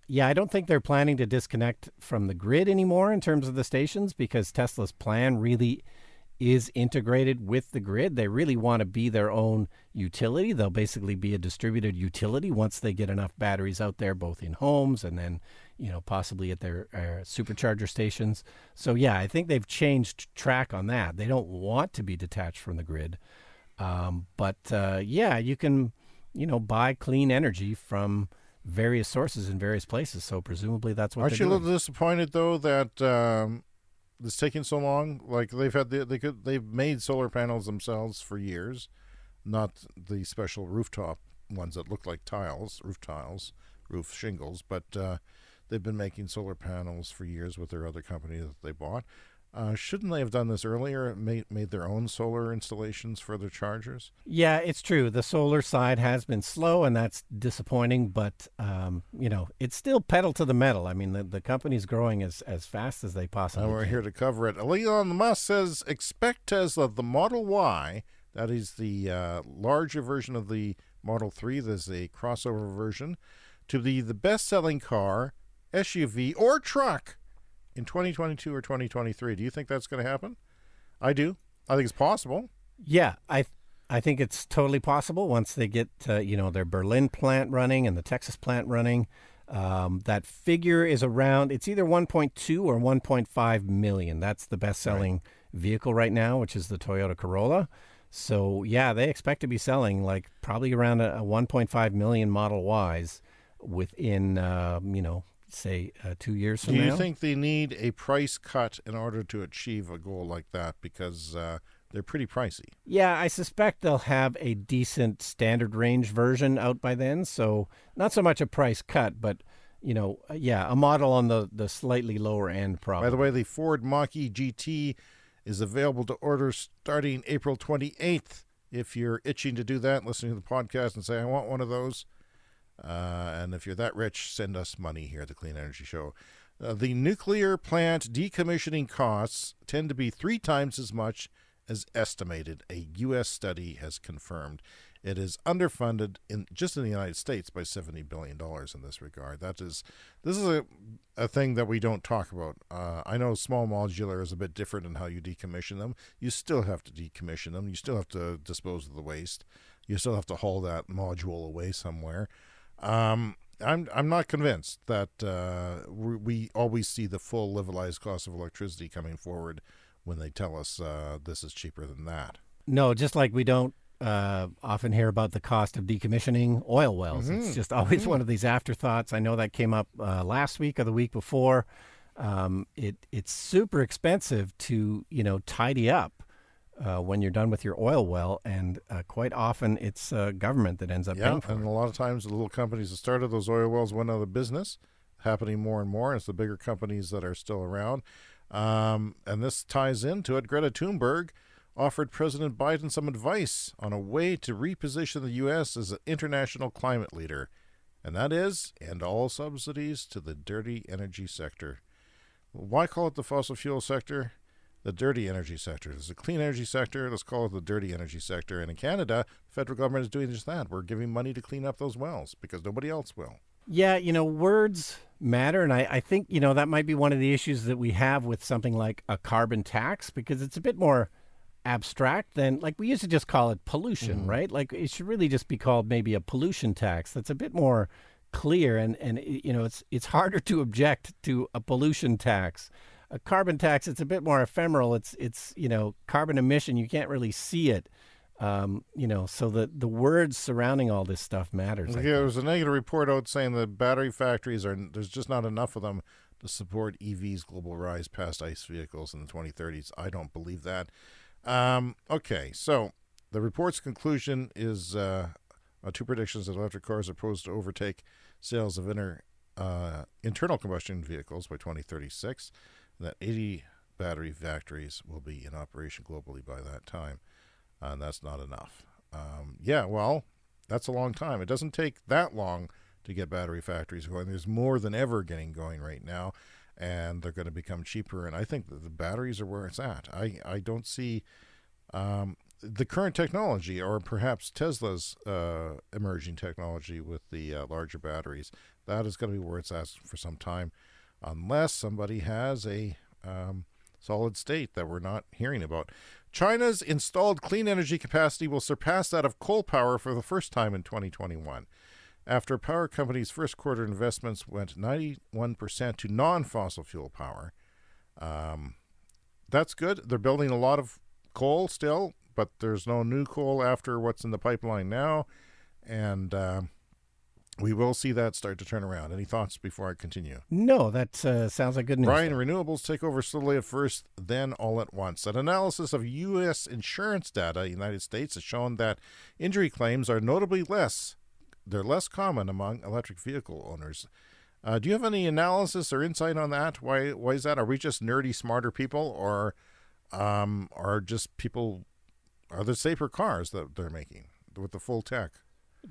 Yeah, I don't think they're planning to disconnect from the grid anymore in terms of the stations, because Tesla's plan really is integrated with the grid. They really want to be their own utility. They'll basically be a distributed utility once they get enough batteries out there, both in homes and then, possibly at their supercharger stations. So yeah, I think they've changed track on that. They don't want to be detached from the grid. But yeah, you can, buy clean energy from various sources in various places. So presumably that's what Aren't they're you a doing. little disappointed though that it's taking so long? Like they've made solar panels themselves for years, not the special rooftop ones that look like roof shingles, but they've been making solar panels for years with their other company that they bought. Shouldn't they have done this earlier, made their own solar installations for their chargers? Yeah, it's true. The solar side has been slow, and that's disappointing. But, it's still pedal to the metal. I mean, the company's growing as fast as they possibly And we're can. here to cover it. Elon Musk says, expect Tesla, the Model Y, that is the larger version of the Model 3, there's a crossover version, to be the best-selling car, SUV, or truck in 2022 or 2023. Do you think that's going to happen? I do. I think it's possible. Yeah, I think it's totally possible once they get, their Berlin plant running and the Texas plant running. That figure is around, it's either 1.2 or 1.5 million. That's the best-selling vehicle right now, which is the Toyota Corolla. So, yeah, they expect to be selling like probably around a 1.5 million Model Ys within, say 2 years from now. Do you think they need a price cut in order to achieve a goal like that? Because they're pretty pricey. Yeah, I suspect they'll have a decent standard range version out by then. So not so much a price cut, but, a model on the slightly lower end probably. By the way, the Ford Mach-E GT is available to order starting April 28th. If you're itching to do that, listening to the podcast and say, I want one of those. And if you're that rich, send us money here at the Clean Energy Show. The nuclear plant decommissioning costs tend to be 3 times as much as estimated. A U.S. study has confirmed it is underfunded just in the United States by $70 billion in this regard. This is a thing that we don't talk about. I know small modular is a bit different in how you decommission them. You still have to decommission them. You still have to dispose of the waste. You still have to haul that module away somewhere. I'm not convinced that we always see the full levelized cost of electricity coming forward when they tell us this is cheaper than that. No, just like we don't often hear about the cost of decommissioning oil wells. Mm-hmm. It's just always one of these afterthoughts. I know that came up last week or the week before. It's super expensive to, tidy up when you're done with your oil well, and quite often it's government that ends up paying for and it. a lot of times the little companies that started those oil wells went out of business, happening more and more. It's the bigger companies that are still around. And this ties into it. Greta Thunberg offered President Biden some advice on a way to reposition the U.S. as an international climate leader, and that is end all subsidies to the dirty energy sector. Why call it the fossil fuel sector? The dirty energy sector. There's a clean energy sector. Let's call it the dirty energy sector. And in Canada, the federal government is doing just that. We're giving money to clean up those wells because nobody else will. Yeah, words matter, and I think, that might be one of the issues that we have with something like a carbon tax, because it's a bit more abstract than, like, we used to just call it pollution, right? Like, it should really just be called maybe a pollution tax. That's a bit more clear, and it's harder to object to a pollution tax. A carbon tax, it's a bit more ephemeral. It's carbon emission. You can't really see it. So the words surrounding all this stuff matters. Yeah, there was a negative report out saying that battery factories there's just not enough of them to support EV's global rise past ICE vehicles in the 2030s. I don't believe that. Okay, so the report's conclusion is 2 predictions that electric cars are poised to overtake sales of internal combustion vehicles by 2036, and that 80 battery factories will be in operation globally by that time. And that's not enough. That's a long time. It doesn't take that long to get battery factories going. There's more than ever getting going right now. and they're going to become cheaper. And I think that the batteries are where it's at. I don't see the current technology, or perhaps Tesla's emerging technology with the larger batteries. That is going to be where it's at for some time, unless somebody has a solid state that we're not hearing about. China's installed clean energy capacity will surpass that of coal power for the first time in 2021. After power companies' first quarter investments went 91% to non-fossil fuel power. That's good. They're building a lot of coal still, but there's no new coal after what's in the pipeline now. And we will see that start to turn around. Any thoughts before I continue? No, that sounds like good news. Brian, renewables take over slowly at first, then all at once. An analysis of U.S. insurance data in the United States has shown that injury claims are notably less. They're less common among electric vehicle owners. Do you have any analysis or insight on that? Why is that? Are we just nerdy, smarter people, or are just people? Are there safer cars that they're making with the full tech?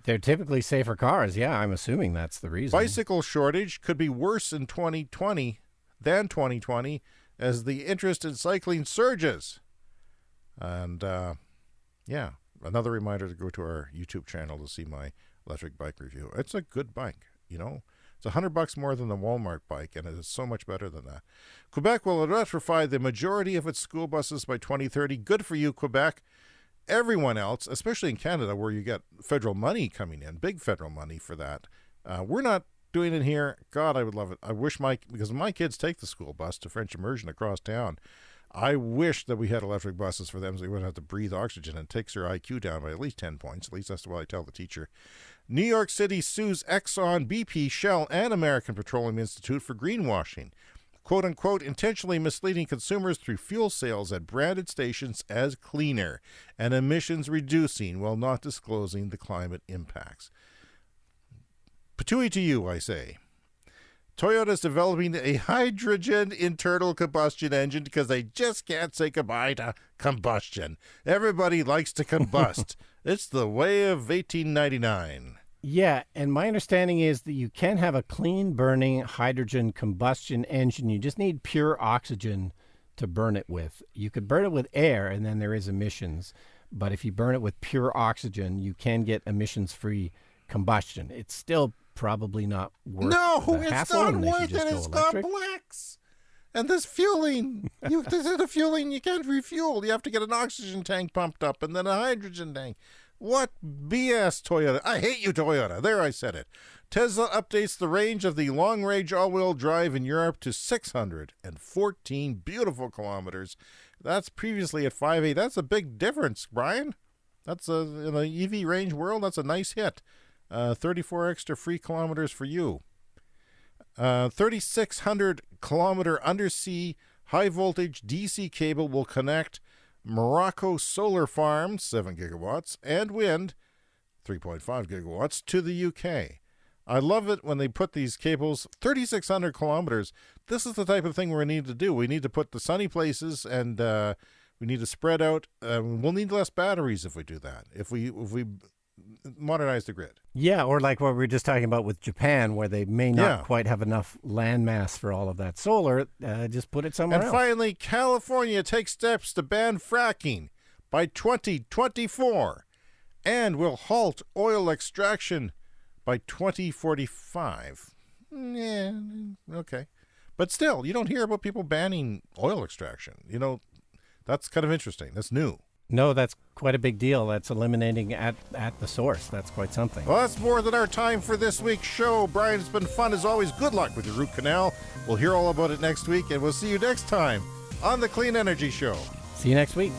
They're typically safer cars. Yeah, I'm assuming that's the reason. Bicycle shortage could be worse in 2020 than 2020 as the interest in cycling surges. And yeah, another reminder to go to our YouTube channel to see my electric bike review. It's a good bike, you know. It's $100 more than the Walmart bike, and it is so much better than that. Quebec will electrify the majority of its school buses by 2030. Good for you, Quebec. Everyone else, especially in Canada, where you get federal money coming in, big federal money for that. We're not doing it here. God, I would love it. I wish because my kids take the school bus to French Immersion across town. I wish that we had electric buses for them so they wouldn't have to breathe oxygen, and takes their IQ down by at least 10 points. At least that's what I tell the teacher. New York City sues Exxon, BP, Shell, and American Petroleum Institute for greenwashing. Quote-unquote, intentionally misleading consumers through fuel sales at branded stations as cleaner and emissions reducing while not disclosing the climate impacts. Patooey to you, I say. Toyota's developing a hydrogen internal combustion engine because they just can't say goodbye to combustion. Everybody likes to combust. It's the way of 1899. Yeah, and my understanding is that you can have a clean-burning hydrogen combustion engine. You just need pure oxygen to burn it with. You could burn it with air, and then there is emissions. But if you burn it with pure oxygen, you can get emissions-free combustion. It's still probably not worth the hassle. It's not worth it. It's complex. And this fueling, this is the fueling, you can't refuel. You have to get an oxygen tank pumped up and then a hydrogen tank. What BS, Toyota. I hate you, Toyota. There, I said it. Tesla updates the range of the long-range all-wheel drive in Europe to 614 beautiful kilometers. That's previously at 580. That's a big difference, Brian. That's in the EV range world, that's a nice hit. 34 extra free kilometers for you. 3,600 kilometer undersea high-voltage DC cable will connect Morocco solar farm, 7 gigawatts, and wind, 3.5 gigawatts, to the UK. I love it when they put these cables, 3,600 kilometers. This is the type of thing we need to do. We need to put the sunny places, and we need to spread out. We'll need less batteries if we do that, if we modernize the grid. Yeah, or like what we were just talking about with Japan, where they may not quite have enough land mass for all of that solar. Just put it somewhere else. And finally, California takes steps to ban fracking by 2024 and will halt oil extraction by 2045. Yeah, okay. But still, you don't hear about people banning oil extraction. You know, that's kind of interesting. That's new. No, that's quite a big deal. That's eliminating at the source. That's quite something. Well, that's more than our time for this week's show. Brian, it's been fun as always. Good luck with your root canal. We'll hear all about it next week, and we'll see you next time on The Clean Energy Show. See you next week.